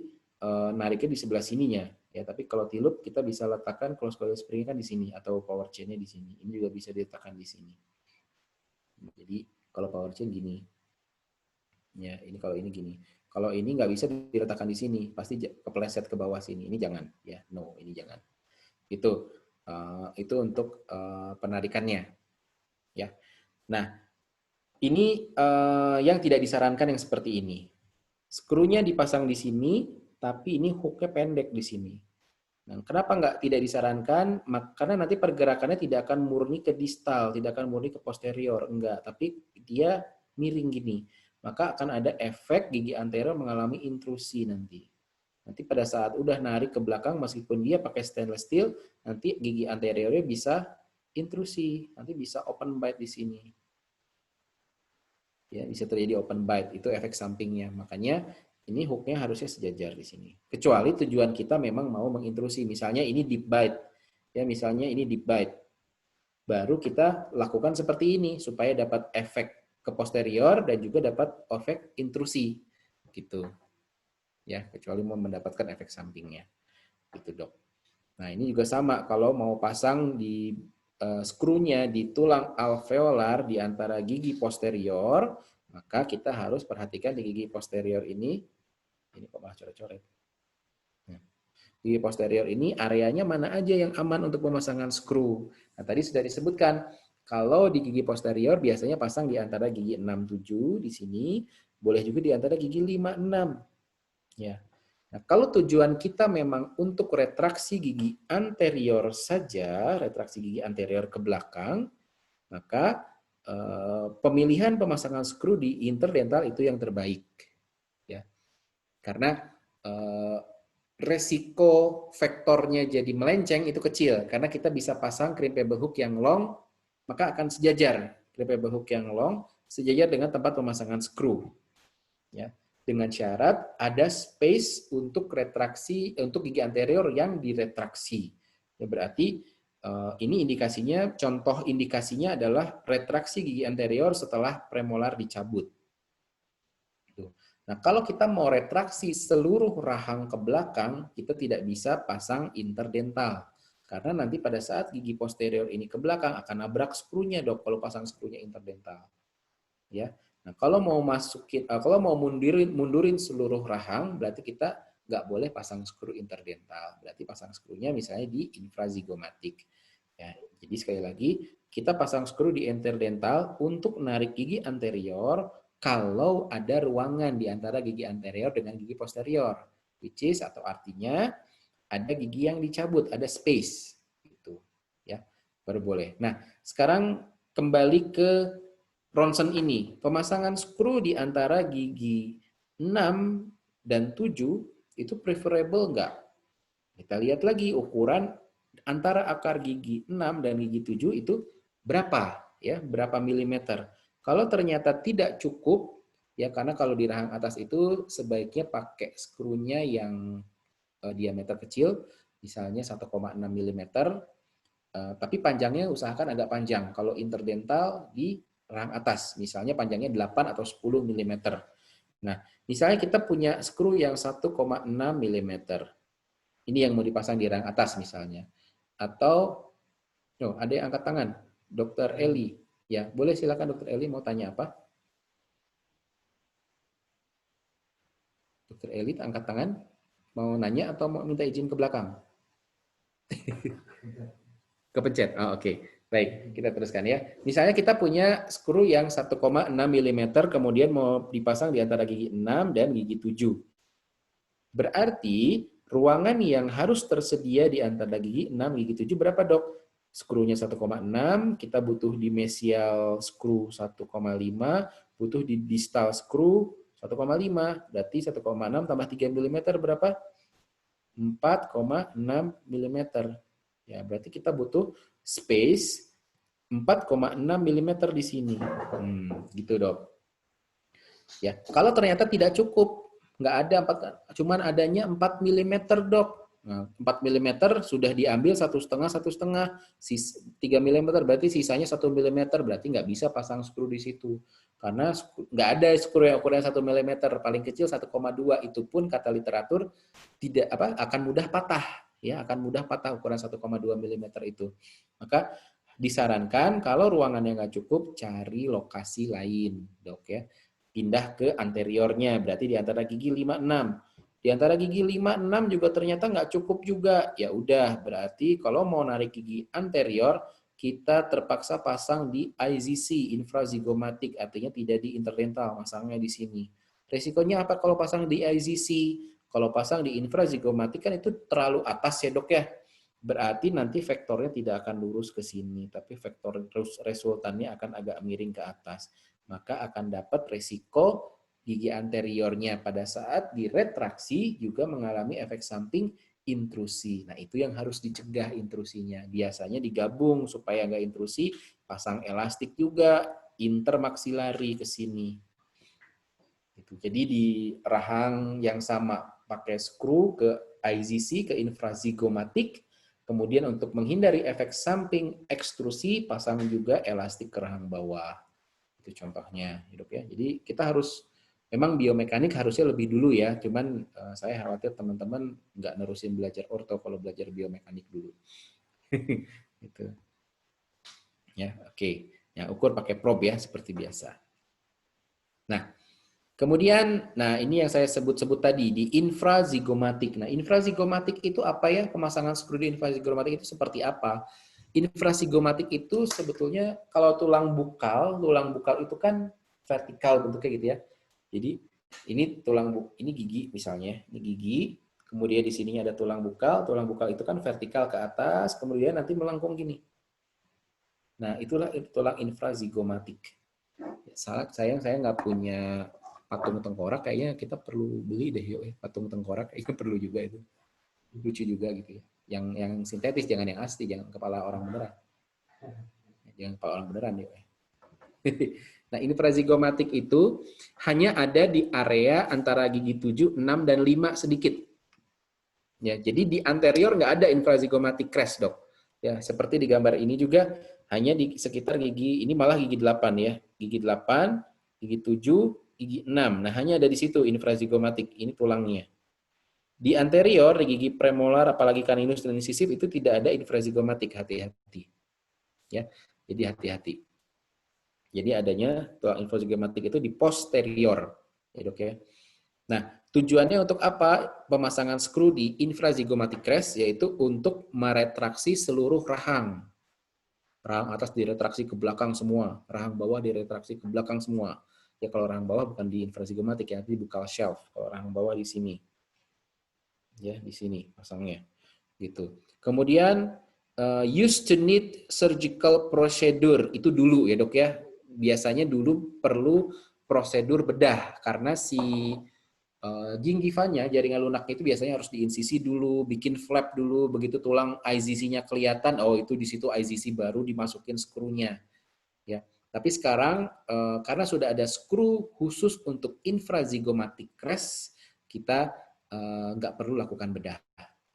nariknya di sebelah sininya. Ya, tapi kalau tilup kita bisa letakkan close coil spring kan di sini atau power chain-nya di sini. Ini juga bisa diletakkan di sini. Jadi kalau power chain gini. Ya, ini kalau ini gini. Kalau ini nggak bisa diletakkan di sini, pasti kepleset ke bawah sini. Ini jangan, ya, no, ini jangan. Itu untuk penarikannya, ya. Nah, ini yang tidak disarankan yang seperti ini. Skrunya dipasang di sini, tapi ini hooknya pendek di sini. Nah, kenapa tidak disarankan? Karena nanti pergerakannya tidak akan murni ke distal, tidak akan murni ke posterior, enggak. Tapi dia miring gini. Maka akan ada efek gigi anterior mengalami intrusi nanti. Nanti pada saat udah narik ke belakang, meskipun dia pakai stainless steel, nanti gigi anteriornya bisa intrusi, nanti bisa open bite di sini. Ya, bisa terjadi open bite, itu efek sampingnya. Makanya ini hooknya harusnya sejajar di sini. Kecuali tujuan kita memang mau mengintrusi, misalnya ini deep bite, ya misalnya ini deep bite, baru kita lakukan seperti ini supaya dapat efek ke posterior dan juga dapat efek intrusi, gitu. Ya, kecuali mau mendapatkan efek sampingnya. Gitu, dok. Nah, ini juga sama kalau mau pasang di skrunya di tulang alveolar di antara gigi posterior, maka kita harus perhatikan di gigi posterior ini kok malah coret-coret. Nah, gigi posterior ini areanya mana aja yang aman untuk pemasangan skru. Nah, tadi sudah disebutkan kalau di gigi posterior biasanya pasang di antara gigi 6, 7 di sini, boleh juga di antara gigi 5, 6. Ya. Nah, kalau tujuan kita memang untuk retraksi gigi anterior saja, retraksi gigi anterior ke belakang, maka pemilihan pemasangan skru di interdental itu yang terbaik, ya. Karena resiko vektornya jadi melenceng itu kecil, karena kita bisa pasang crimpable hook yang long, maka akan sejajar crimpable hook yang long sejajar dengan tempat pemasangan skru, ya. Dengan syarat ada space untuk retraksi untuk gigi anterior yang diretraksi. Ya, berarti ini indikasinya, contoh indikasinya adalah retraksi gigi anterior setelah premolar dicabut. Nah, kalau kita mau retraksi seluruh rahang ke belakang, kita tidak bisa pasang interdental. Karena nanti pada saat gigi posterior ini ke belakang akan nabrak skrunya, Dok, kalau pasang skrunya interdental. Ya. Nah, kalau mau mundurin seluruh rahang, berarti kita nggak boleh pasang skru interdental. Berarti pasang skrunya misalnya di infrazigomatik. Ya, jadi sekali lagi, kita pasang skru di interdental untuk narik gigi anterior kalau ada ruangan di antara gigi anterior dengan gigi posterior, which is atau artinya ada gigi yang dicabut, ada space, gitu, ya, baru boleh. Nah, sekarang kembali ke ronsen ini, pemasangan skru di antara gigi 6 dan 7 itu preferable enggak? Kita lihat lagi ukuran antara akar gigi 6 dan gigi 7 itu berapa, ya, berapa milimeter. Kalau ternyata tidak cukup, ya, karena kalau di rahang atas itu sebaiknya pakai skrunya yang diameter kecil, misalnya 1,6 milimeter, tapi panjangnya usahakan agak panjang. Kalau interdental di rahang atas, misalnya panjangnya 8 atau 10 milimeter. Nah, misalnya kita punya skru yang 1,6 milimeter. Ini yang mau dipasang di rahang atas misalnya. Atau, ada yang angkat tangan. Dokter Eli. Ya, boleh silakan Dokter Eli mau tanya apa? Dokter Eli angkat tangan. Mau nanya atau mau minta izin ke belakang? Kepencet. Oh, oke. Baik, kita teruskan ya. Misalnya kita punya skru yang 1,6 mm, kemudian mau dipasang di antara gigi 6 dan gigi 7. Berarti ruangan yang harus tersedia di antara gigi 6 gigi 7 berapa, Dok? Skrunya 1,6, kita butuh di mesial skru 1,5, butuh di distal skru 1,5. Berarti 1,6 tambah 3 mm berapa? 4,6 mm. Ya, berarti kita butuh space 4,6 mm di sini. Gitu, Dok. Ya, kalau ternyata tidak cukup, nggak ada cuman adanya 4 mm, Dok. Nah, 4 mm sudah diambil 1,5, 3 mm berarti sisanya 1 mm, berarti nggak bisa pasang skru di situ. Karena nggak ada skru yang ukurannya 1 mm, paling kecil 1,2, itu pun kata literatur tidak akan mudah patah, ya, akan mudah patah ukuran 1,2 mm itu. Maka disarankan kalau ruangannya nggak cukup, cari lokasi lain, Dok, ya. Pindah ke anteriornya, berarti di antara gigi 5-6. Di antara gigi 5-6 juga ternyata nggak cukup juga. Ya udah, berarti kalau mau narik gigi anterior, kita terpaksa pasang di IZC, infrazigomatik, artinya tidak di interdental, masangnya di sini. Resikonya apa kalau pasang di IZC? Kalau pasang di infrazigomatik kan itu terlalu atas ya, Dok, ya. Berarti nanti vektornya tidak akan lurus ke sini, tapi vektor resultannya akan agak miring ke atas. Maka akan dapat resiko gigi anteriornya pada saat diretraksi juga mengalami efek samping intrusi. Nah, itu yang harus dicegah intrusinya. Biasanya digabung supaya nggak intrusi, pasang elastik juga intermaksilari ke sini. Jadi di rahang yang sama pakai skru ke IZC, ke infrazigomatik. Kemudian untuk menghindari efek samping ekstrusi, pasang juga elastik ke rahang bawah. Itu contohnya, Dok, ya. Jadi kita harus, memang biomekanik harusnya lebih dulu ya, cuman saya khawatir teman-teman nggak nerusin belajar orto kalau belajar biomekanik dulu. Gitu. Ya, oke. Ya, ukur pakai probe ya, seperti biasa. Nah, kemudian, ini yang saya sebut-sebut tadi, di infrazigomatik. Nah, infrazigomatik itu apa ya? Pemasangan skru di infrazigomatik itu seperti apa? Infrazigomatik itu sebetulnya kalau tulang bukal itu kan vertikal bentuknya gitu ya. Jadi ini ini gigi misalnya, ini gigi. kemudian di sininya ada tulang bukal itu kan vertikal ke atas, kemudian nanti melengkung gini. Nah, itulah tulang infrazigomatik. Sayang saya nggak punya patung tengkorak, kayaknya kita perlu beli deh yuk, patung tengkorak, kayaknya perlu juga itu. Lucu juga gitu ya. Yang sintetis, jangan yang asli, jangan kepala orang beneran. Jangan kepala orang beneran yuk. Nah, infrazigomatik itu hanya ada di area antara gigi 7, 6, dan 5 sedikit. Ya, jadi di anterior nggak ada infrazigomatic crest, dok. Ya, seperti di gambar ini juga hanya di sekitar gigi, ini malah gigi 8 ya. Gigi 8, gigi 7, gigi 6. Nah, hanya ada di situ infrazigomatic, ini tulangnya. Di anterior, di gigi premolar, apalagi caninus dan incisif itu tidak ada infrazigomatic, hati-hati. Ya, jadi hati-hati. Jadi adanya tulang infrazigomatic itu di posterior, ya dok ya. Nah, tujuannya untuk apa pemasangan skru di infrazigomatic crest? Yaitu untuk meretraksi seluruh rahang. Rahang atas diretraksi ke belakang semua, rahang bawah diretraksi ke belakang semua. Ya kalau rahang bawah bukan di infrazigomatic ya, di buccal shelf. Kalau rahang bawah di sini. Ya, di sini pasangnya. Gitu. Kemudian used to need surgical procedure itu dulu ya, dok ya. Biasanya dulu perlu prosedur bedah karena si gingiva-nya, jaringan lunaknya itu biasanya harus diinsisi dulu, bikin flap dulu, begitu tulang IZC-nya kelihatan, oh itu di situ IZC baru dimasukin skrunya. Ya. Tapi sekarang karena sudah ada skru khusus untuk infrazigomatic crest, kita nggak perlu lakukan bedah.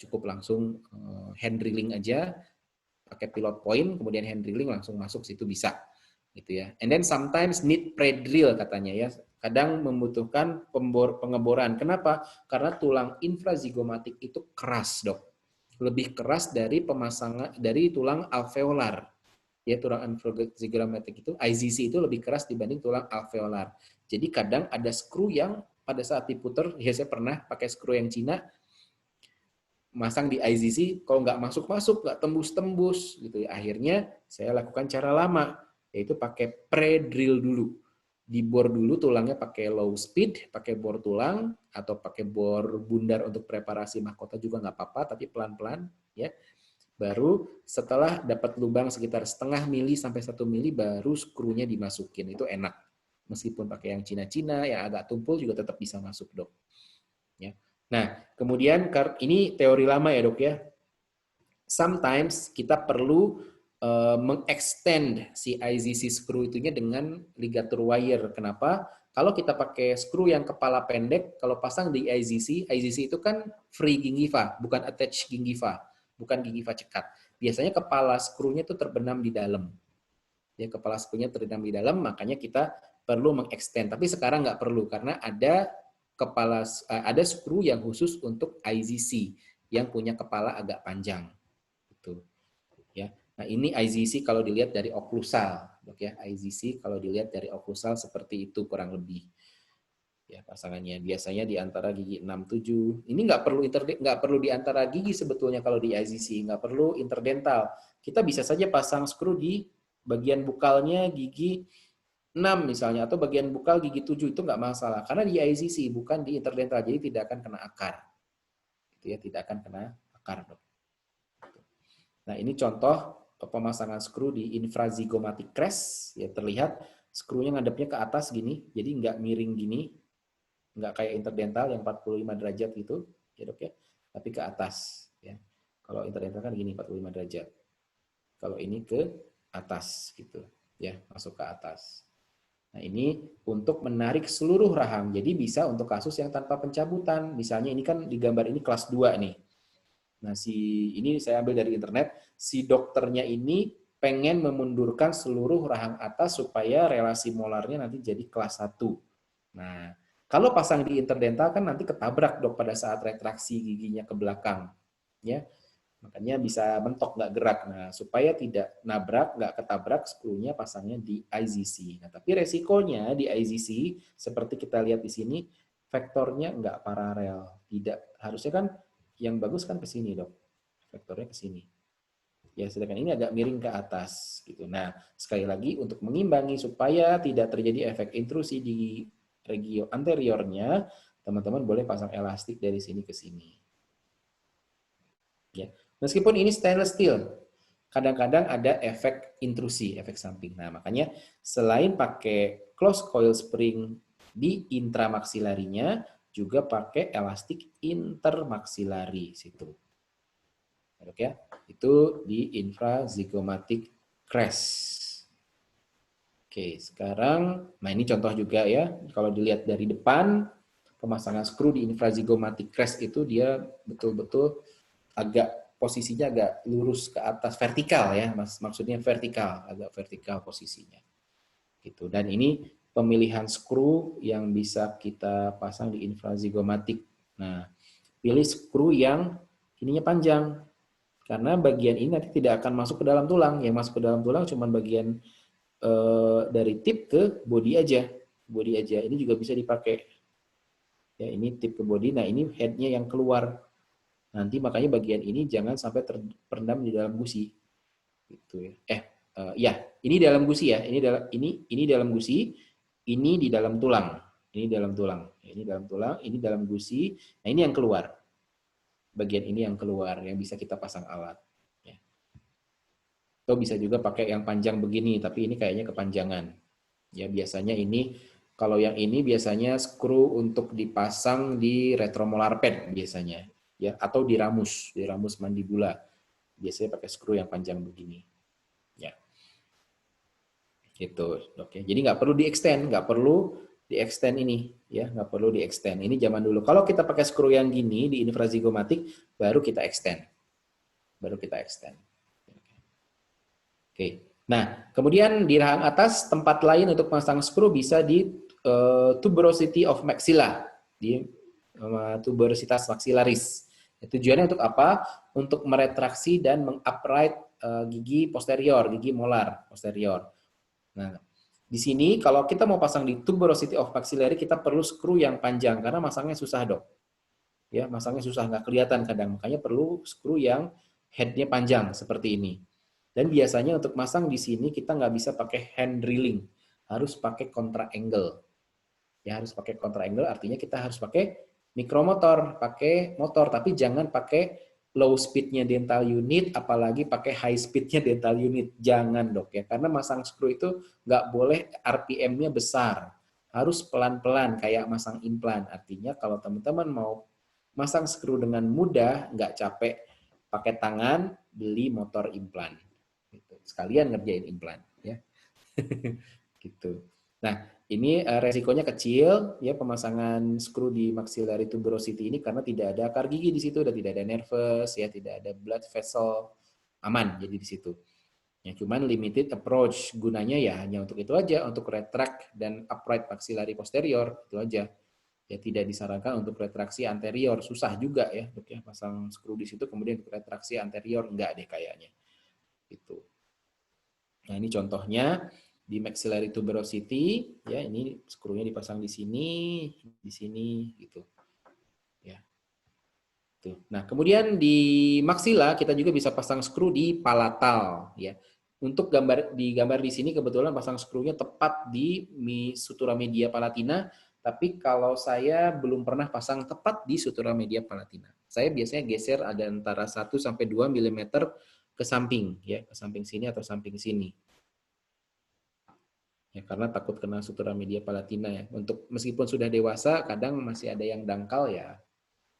Cukup langsung hand drilling aja, pakai pilot point, kemudian hand drilling langsung masuk situ bisa. Gitu ya. And then sometimes need pre-drill katanya ya. Kadang membutuhkan pengeboran. Kenapa? Karena tulang infrazigomatik itu keras, dok. Lebih keras dari pemasangan dari tulang alveolar. Ya, tulang infrazigomatik itu IZC itu lebih keras dibanding tulang alveolar. Jadi kadang ada skru yang pada saat diputer, ya saya pernah pakai skru yang Cina, masang di IZC, kalau nggak masuk-masuk, nggak tembus-tembus, gitu ya. Akhirnya saya lakukan cara lama, yaitu pakai pre-drill dulu. Dibor dulu tulangnya pakai low speed, pakai bor tulang, atau pakai bor bundar untuk preparasi mahkota juga nggak apa-apa, tapi pelan-pelan, ya. Baru setelah dapat lubang sekitar setengah mili sampai 1 mili, baru skrunya dimasukin. Itu enak. Meskipun pakai yang Cina-Cina, yang agak tumpul juga tetap bisa masuk, dok. Ya. Nah, kemudian ini teori lama ya, dok ya. Sometimes kita perlu mengextend si IZC screw itunya dengan ligatur wire. Kenapa? Kalau kita pakai screw yang kepala pendek, kalau pasang di IZC itu kan free gingiva, bukan attached gingiva, bukan gingiva cekat. Biasanya kepala skrunya itu terbenam di dalam. Ya, kepala skrunya terbenam di dalam, makanya kita perlu mengextend. Tapi sekarang nggak perlu karena ada skru yang khusus untuk IZC yang punya kepala agak panjang. Gitu. Ya. Nah, ini IZC kalau dilihat dari oklusal, dok ya. IZC kalau dilihat dari oklusal seperti itu kurang lebih. Ya, pasangannya biasanya di antara gigi 6 7. Ini nggak perlu di antara gigi sebetulnya kalau di IZC, nggak perlu interdental. Kita bisa saja pasang skru di bagian bukalnya gigi 6 misalnya, atau bagian bukal gigi 7 itu nggak masalah. Karena di IZC, bukan di interdental, jadi tidak akan kena akar. Gitu ya, tidak akan kena akar, dok. Nah, ini contoh pemasangan skru di infrazigomatic crest. Ya, terlihat skrunya ngadepnya ke atas gini, jadi nggak miring gini, nggak kayak interdental yang 45 derajat gitu, ya dok ya, tapi ke atas. Ya. Kalau interdental kan gini, 45 derajat. Kalau ini ke atas gitu, ya, masuk ke atas. Nah, ini untuk menarik seluruh rahang. Jadi bisa untuk kasus yang tanpa pencabutan. Misalnya ini kan di gambar ini kelas 2 nih. Nah, ini saya ambil dari internet. Si dokternya ini pengen memundurkan seluruh rahang atas supaya relasi molarnya nanti jadi kelas 1. Nah, kalau pasang di interdental kan nanti ketabrak, dok, pada saat retraksi giginya ke belakang. Ya. Makanya bisa mentok, nggak gerak. Nah, supaya tidak nabrak, nggak ketabrak, skrunya pasangnya di IZC. Nah, tapi resikonya di IZC, seperti kita lihat di sini, vektornya nggak paralel. Tidak, harusnya kan yang bagus kan ke sini, dok. Vektornya ke sini. Ya, sedangkan ini agak miring ke atas. Gitu. Nah, sekali lagi untuk mengimbangi supaya tidak terjadi efek intrusi di regio anteriornya, teman-teman boleh pasang elastik dari sini ke sini. Ya. Meskipun ini stainless steel, kadang-kadang ada efek intrusi, efek samping. Nah, makanya selain pakai close coil spring di intramaksilarinya, juga pakai elastik intermaksilari situ. Oke ya, itu di infrazygomatic crest. Oke, sekarang, nah ini contoh juga ya, kalau dilihat dari depan, pemasangan skru di infrazygomatic crest itu dia betul-betul posisinya agak lurus ke atas, vertikal ya, maksudnya vertikal, agak vertikal posisinya. Gitu. Dan ini pemilihan skru yang bisa kita pasang di infrazygomatic. Nah, pilih skru yang ininya panjang, karena bagian ini nanti tidak akan masuk ke dalam tulang. Yang masuk ke dalam tulang cuma bagian dari tip ke body aja. Body aja. Ini juga bisa dipakai. Ya, ini tip ke body. Nah, ini headnya yang keluar. Nanti makanya bagian ini jangan sampai terpendam di dalam gusi. Gitu ya. Ya, ini dalam gusi ya. Ini dalam gusi, ini di dalam tulang. Ini dalam tulang. Ini dalam tulang, ini dalam gusi. Nah, ini yang keluar. Bagian ini yang keluar yang bisa kita pasang alat. Ya. Atau bisa juga pakai yang panjang begini, tapi ini kayaknya kepanjangan. Ya, biasanya ini kalau yang ini biasanya skru untuk dipasang di retromolar pad biasanya, ya, atau di ramus mandibula. Biasanya pakai skru yang panjang begini. Ya. Gitu, oke. Jadi nggak perlu di extend ini, ya, nggak perlu di extend. Ini zaman dulu. Kalau kita pakai skru yang gini di infrazygomatic, baru kita extend. Oke. Nah, kemudian di rahang atas tempat lain untuk pasang skru bisa di tuberosity of maxilla, di tuberositas maxillaris. Tujuannya untuk apa? Untuk meretraksi dan mengupright gigi posterior, gigi molar posterior. Nah, di sini kalau kita mau pasang di tuberosity of maxillary, kita perlu skru yang panjang karena masangnya susah, Dok. Ya, masangnya susah, nggak kelihatan kadang. Makanya perlu skru yang headnya panjang seperti ini. Dan biasanya untuk masang di sini kita nggak bisa pakai hand drilling, harus pakai contra angle. Ya, harus pakai contra angle, artinya kita harus pakai mikromotor, pakai motor, tapi jangan pakai low speednya dental unit, apalagi pakai high speednya dental unit. Jangan, Dok, ya, karena masang skru itu nggak boleh RPM-nya besar, harus pelan-pelan kayak masang implan. Artinya kalau teman-teman mau masang skru dengan mudah, nggak capek, pakai tangan, beli motor implan. Gitu. Sekalian ngerjain implan, ya. Gitu. Nah, ini resikonya kecil, ya, pemasangan skru di maxillary tuberosity ini karena tidak ada akar gigi di situ, dan tidak ada nervous, ya, tidak ada blood vessel, aman jadi di situ. Ya, cuman limited approach, gunanya ya hanya untuk itu aja, untuk retract dan upright maxillary posterior, itu aja. Ya, tidak disarankan untuk retraksi anterior, susah juga ya, untuk ya pasang skru di situ kemudian untuk retraksi anterior enggak deh kayaknya. Gitu. Nah, ini contohnya di maxillary tuberosity, ya, ini skrunya dipasang di sini gitu. Ya. Tuh. Nah, kemudian di maxilla kita juga bisa pasang skru di palatal, ya. Untuk gambar di sini kebetulan pasang skrunya tepat di sutura media palatina, tapi kalau saya belum pernah pasang tepat di sutura media palatina. Saya biasanya geser ada antara 1 sampai 2 mm ke samping, ya, ke samping sini atau samping sini. Ya, karena takut kena sutura media palatina ya. Untuk meskipun sudah dewasa, kadang masih ada yang dangkal ya.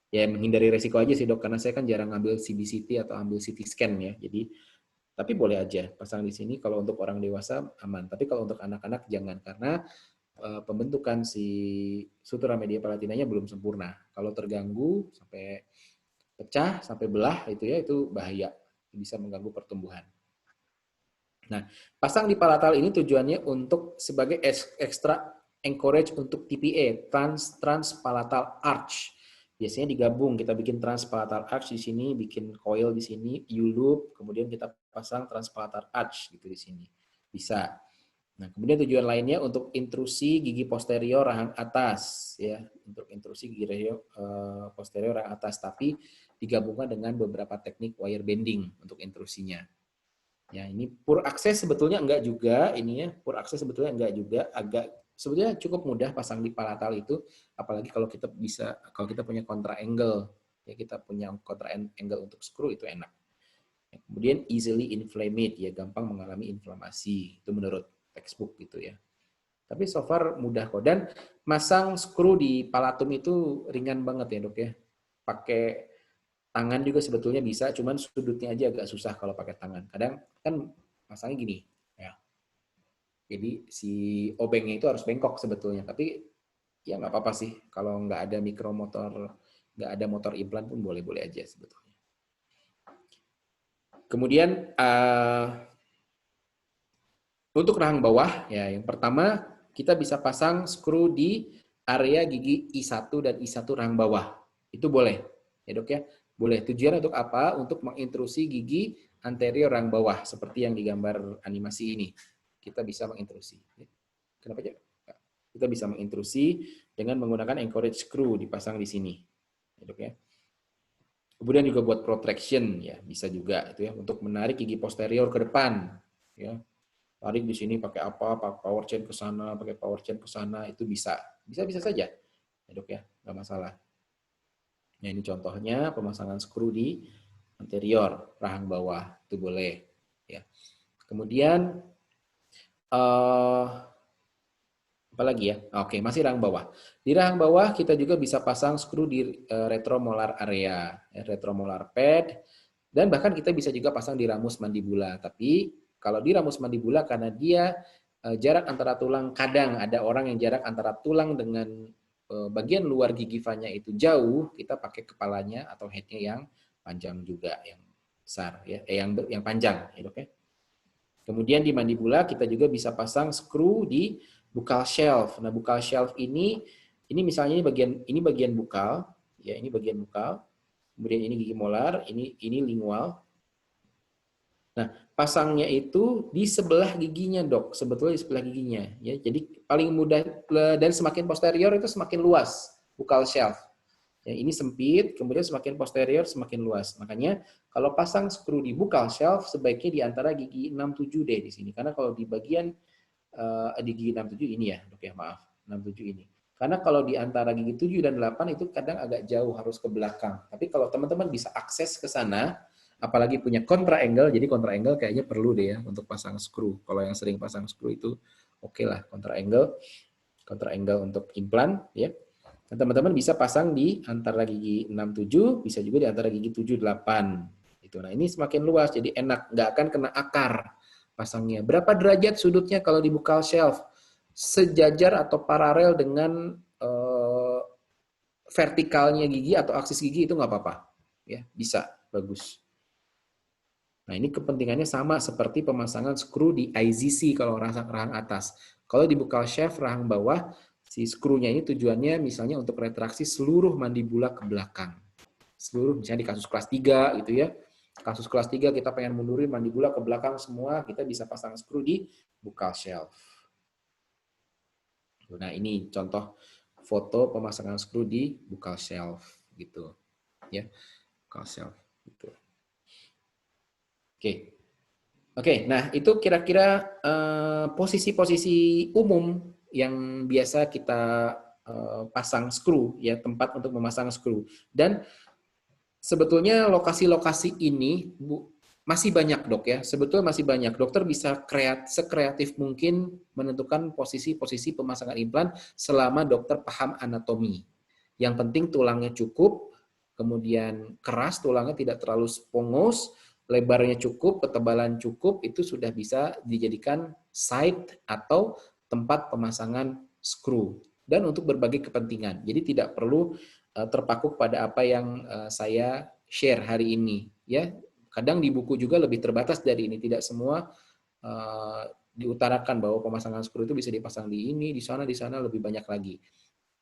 Ya, menghindari resiko aja sih, Dok, karena saya kan jarang ambil CBCT atau ambil CT scan ya. Jadi tapi boleh aja pasang di sini kalau untuk orang dewasa aman. Tapi kalau untuk anak-anak jangan, karena pembentukan si sutura media palatinanya belum sempurna. Kalau terganggu sampai pecah, sampai belah itu ya, itu bahaya. Bisa mengganggu pertumbuhan. Nah, pasang di palatal ini tujuannya untuk sebagai extra encourage untuk TPA, transpalatal arch. Biasanya digabung, kita bikin transpalatal arch di sini, bikin coil di sini, U-loop, kemudian kita pasang transpalatal arch gitu di sini. Bisa. Nah, kemudian tujuan lainnya untuk intrusi gigi posterior rahang atas, ya, untuk intrusi gigi posterior rahang atas, tapi digabungkan dengan beberapa teknik wire bending untuk intrusinya. Ya, ini pur akses sebetulnya enggak juga, ini ya, pur akses sebetulnya enggak juga, agak sebetulnya cukup mudah pasang di palatal itu, apalagi kalau kita punya contra angle. Ya, kita punya kontra angle untuk screw itu enak. Kemudian easily inflamed, ya gampang mengalami inflamasi. Itu menurut textbook gitu ya. Tapi so far mudah kok. Dan masang screw di palatum itu ringan banget ya dok ya. Pakai tangan juga sebetulnya bisa, cuman sudutnya aja agak susah kalau pakai tangan. Kadang kan masangnya gini, ya. Jadi si obengnya itu harus bengkok sebetulnya. Tapi ya nggak apa-apa sih. Kalau nggak ada mikromotor, nggak ada motor implan pun boleh-boleh aja sebetulnya. Kemudian untuk rahang bawah, ya yang pertama kita bisa pasang skru di area gigi I1 dan I1 rahang bawah. Itu boleh, ya dok ya. Boleh. Tujuan untuk apa? Untuk mengintrusi gigi anterior rahang bawah, seperti yang digambar animasi ini. Kita bisa mengintrusi. Kenapa aja? Kita bisa mengintrusi dengan menggunakan anchorage screw dipasang di sini, ya dok ya. Kemudian juga buat protection, ya bisa juga itu ya, untuk menarik gigi posterior ke depan, ya. Tarik di sini pakai apa, pakai power chain ke sana, pakai power chain ke sana, itu bisa. Bisa saja, ya dok ya, nggak masalah. Nah ini contohnya pemasangan skru di anterior, rahang bawah, itu boleh. Ya. Kemudian, apa lagi ya? Oke, masih rahang bawah. Di rahang bawah kita juga bisa pasang skru di retromolar area, retromolar pad, dan bahkan kita bisa juga pasang di ramus mandibula. Tapi kalau di ramus mandibula karena dia jarak antara tulang, kadang ada orang yang jarak antara tulang dengan bagian luar gigi fanya itu jauh, kita pakai kepalanya atau headnya yang panjang juga, yang besar ya, yang panjang, ya dok ya. Kemudian di mandibula kita juga bisa pasang skru di buccal shelf. Nah, buccal shelf ini misalnya ini bagian buccal, ya ini bagian buccal. Kemudian ini gigi molar, ini lingual. Nah, pasangnya itu di sebelah giginya, dok. Sebetulnya di sebelah giginya, ya. Jadi paling mudah, dan semakin posterior itu semakin luas buccal shelf. Ya, ini sempit, kemudian semakin posterior semakin luas. Makanya kalau pasang skru di buccal shelf sebaiknya di antara gigi 6-7 deh di sini. Karena kalau di bagian di gigi 6-7 ini ya, dok ya, maaf, 6-7 ini. Karena kalau di antara gigi 7 dan 8 itu kadang agak jauh, harus ke belakang. Tapi kalau teman-teman bisa akses ke sana, apalagi punya kontra angle, jadi kontra angle kayaknya perlu deh ya untuk pasang skru. Kalau yang sering pasang skru itu oke lah kontra angle untuk implan ya. Dan teman-teman bisa pasang di antara gigi 6-7, bisa juga di antara gigi 7-8. Itu. Nah ini semakin luas, jadi enak, nggak akan kena akar pasangnya. Berapa derajat sudutnya kalau di buccal shelf? Sejajar atau paralel dengan vertikalnya gigi atau aksis gigi itu nggak apa-apa. Ya, bisa, bagus. Nah ini kepentingannya sama seperti pemasangan skru di IZC kalau rahang atas. Kalau di buccal shelf rahang bawah, si skrunya ini tujuannya misalnya untuk retraksi seluruh mandibula ke belakang. Seluruh, misalnya di kasus kelas 3 gitu ya. Kasus kelas 3 kita pengen mundurin mandibula ke belakang semua, kita bisa pasang skru di buccal shelf. Nah ini contoh foto pemasangan skru di buccal shelf gitu. Ya, buccal shelf gitu. Oke, nah itu kira-kira posisi-posisi umum yang biasa kita pasang skru, ya tempat untuk memasang skru. Dan sebetulnya lokasi-lokasi ini masih banyak dok ya. Sebetulnya masih banyak. Dokter bisa sekreatif mungkin menentukan posisi-posisi pemasangan implan selama dokter paham anatomi. Yang penting tulangnya cukup, kemudian keras, tulangnya tidak terlalu spongos, lebarnya cukup, ketebalan cukup, itu sudah bisa dijadikan site atau tempat pemasangan skru. Dan untuk berbagai kepentingan. Jadi tidak perlu terpaku pada apa yang saya share hari ini. Ya, kadang di buku juga lebih terbatas dari ini. Tidak semua diutarakan bahwa pemasangan skru itu bisa dipasang di ini, di sana lebih banyak lagi.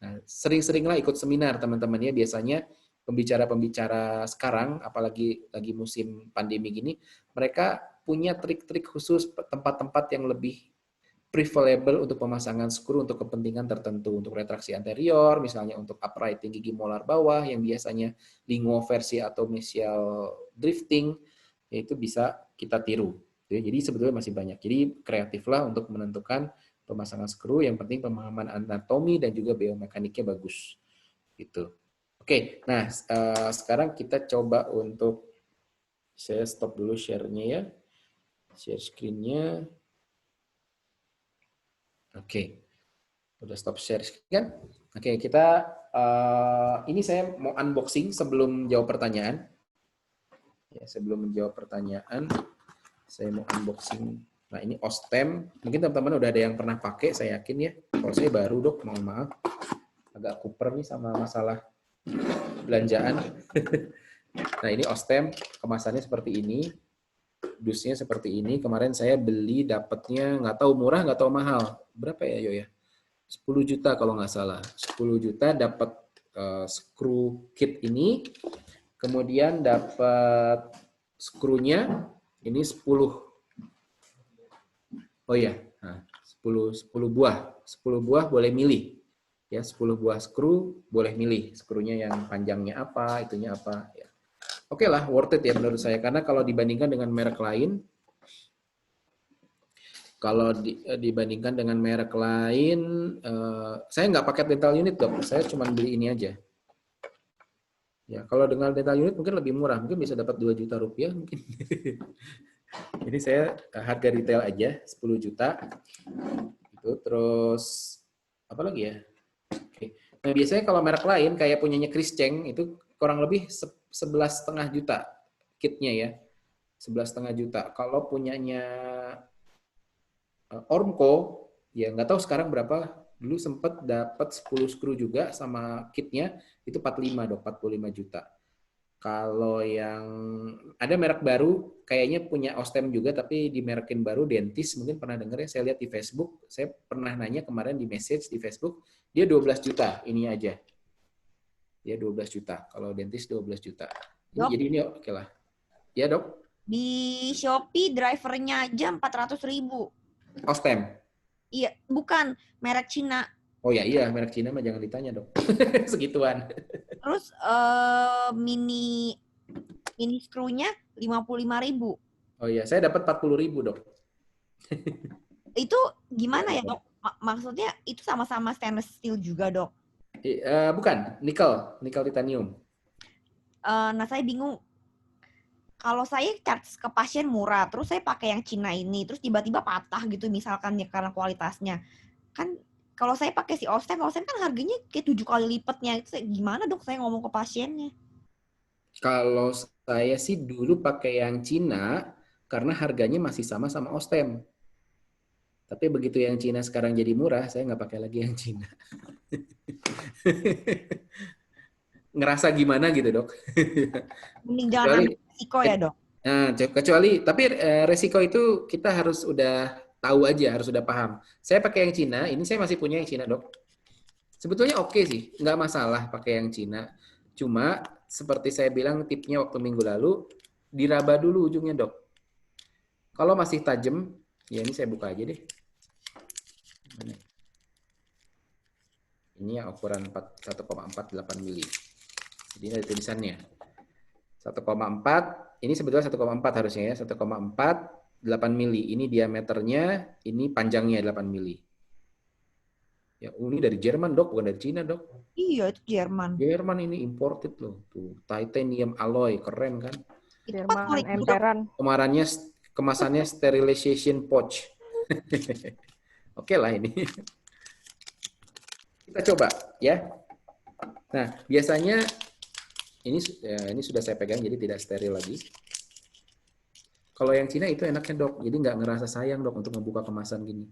Nah, sering-seringlah ikut seminar teman-teman ya. Biasanya pembicara-pembicara sekarang, apalagi lagi musim pandemi gini, mereka punya trik-trik khusus tempat-tempat yang lebih preferable untuk pemasangan skru untuk kepentingan tertentu, untuk retraksi anterior, misalnya untuk uprighting gigi molar bawah yang biasanya lingual versi atau mesial drifting, yaitu bisa kita tiru. Jadi sebetulnya masih banyak. Jadi kreatiflah untuk menentukan pemasangan skru, yang penting pemahaman anatomi dan juga biomekaniknya bagus. Gitu. Oke, nah sekarang kita coba untuk saya stop dulu share-nya ya. Share screen-nya. Oke, udah stop share screen kan? Oke, kita ini saya mau unboxing sebelum jawab pertanyaan. Ya, sebelum menjawab pertanyaan, saya mau unboxing. Nah, ini Ostem. Mungkin teman-teman udah ada yang pernah pakai, saya yakin ya. Kalau saya baru, Dok, mohon maaf. Agak kuper nih sama masalah belanjaan. Nah, ini Ostem, kemasannya seperti ini. Dus-nya seperti ini. Kemarin saya beli dapatnya nggak tahu murah, nggak tahu mahal. Berapa ya, Yo ya? 10 juta kalau nggak salah. 10 juta dapat screw kit ini. Kemudian dapat skrunya ini 10. Oh iya, nah, 10 buah. 10 buah boleh milih. Ya, 10 buah skru boleh milih. Skrunya yang panjangnya apa, itunya apa ya. Oke lah, worth it ya menurut saya karena kalau dibandingkan dengan merek lain dibandingkan dengan merek lain saya nggak pakai dental unit, Dok. Saya cuma beli ini aja. Ya, kalau dengan dental unit mungkin lebih murah, mungkin bisa dapat 2 juta rupiah mungkin. Ini saya harga retail aja 10 juta. Itu terus apa lagi ya? Oke. Nah, biasanya kalau merek lain kayak punyanya Chris Cheng itu kurang lebih 11,5 juta kitnya ya. 11,5 juta. Kalau punyanya Ormco ya nggak tahu sekarang berapa. Dulu sempat dapat 10 skru juga sama kitnya itu 45, Dok, 45 juta. Kalau yang ada merek baru, kayaknya punya Ostem juga, tapi dimerekin baru, Dentis, mungkin pernah dengar ya, saya lihat di Facebook, saya pernah nanya kemarin di message di Facebook, dia 12 juta, ini aja. Dia 12 juta, kalau Dentis 12 juta. Dok, Jadi ini oke lah. Ya, Dok? di Shopee drivernya aja 400.000. Ostem? Iya, bukan merek Cina. Oh ya iya, merek Cina mah jangan ditanya, Dok. Segituan. Terus mini screw-nya 55.000. Oh iya, saya dapat 40.000, Dok. Itu gimana ya, Dok? Maksudnya itu sama-sama stainless steel juga, Dok? Bukan, nikel titanium. Nah, saya bingung. Kalau saya charge ke pasien murah, terus saya pakai yang Cina ini, terus tiba-tiba patah gitu misalkan ya karena kualitasnya. Kan kalau saya pakai si Ostem kan harganya kayak 7 kali lipatnya. Itu gimana, Dok, saya ngomong ke pasiennya? Kalau saya sih dulu pakai yang Cina karena harganya masih sama Ostem. Tapi begitu yang Cina sekarang jadi murah, saya nggak pakai lagi yang Cina. Ngerasa gimana gitu, Dok? Mending jangan Kecuali, ambil risiko ya, Dok? nah, tapi resiko itu kita harus udah tahu aja, harus udah paham. Saya pakai yang Cina, ini saya masih punya yang Cina, Dok. Sebetulnya oke sih, nggak masalah pakai yang Cina. Cuma seperti saya bilang tipnya waktu minggu lalu, diraba dulu ujungnya, Dok. Kalau masih tajam, ya ini saya buka aja deh. Ini yang ukuran 1,48 mili. Jadi ada tulisannya. 1,4, ini sebetulnya 1,4 harusnya ya. 1,4, 8 mili. Ini diameternya, ini panjangnya 8 mili. Ya, ini dari Jerman, Dok, bukan dari Cina, Dok. Iya, itu Jerman. Jerman ini imported loh. Tuh, titanium alloy, keren kan? Jerman emperan. Kemasannya sterilization pouch. Oke lah ini. Kita coba ya. Nah, biasanya ini sudah saya pegang jadi tidak steril lagi. Kalau yang Cina itu enaknya, Dok. Jadi nggak ngerasa sayang, Dok, untuk membuka kemasan gini.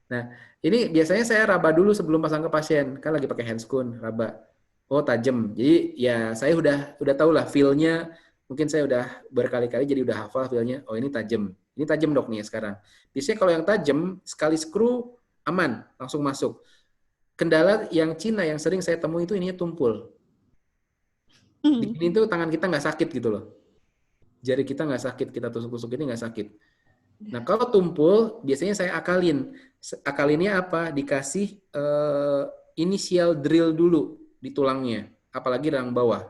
Nah, ini biasanya saya raba dulu sebelum pasang ke pasien. Kan lagi pakai handscoon, raba. Oh, tajam. Jadi ya saya udah tahu lah feel-nya. Mungkin saya udah berkali-kali jadi udah hafal feel-nya. Oh, ini tajam. Ini tajam, Dok, nih sekarang. Biasanya kalau yang tajam, sekali skru aman, langsung masuk. Kendala yang Cina yang sering saya temui itu ininya tumpul. Di sini tuh tangan kita nggak sakit gitu loh. Jari kita nggak sakit, kita tusuk-tusuk ini nggak sakit. Nah, kalau tumpul, biasanya saya akalin. Akalinnya apa? Dikasih initial drill dulu di tulangnya, apalagi rang bawah.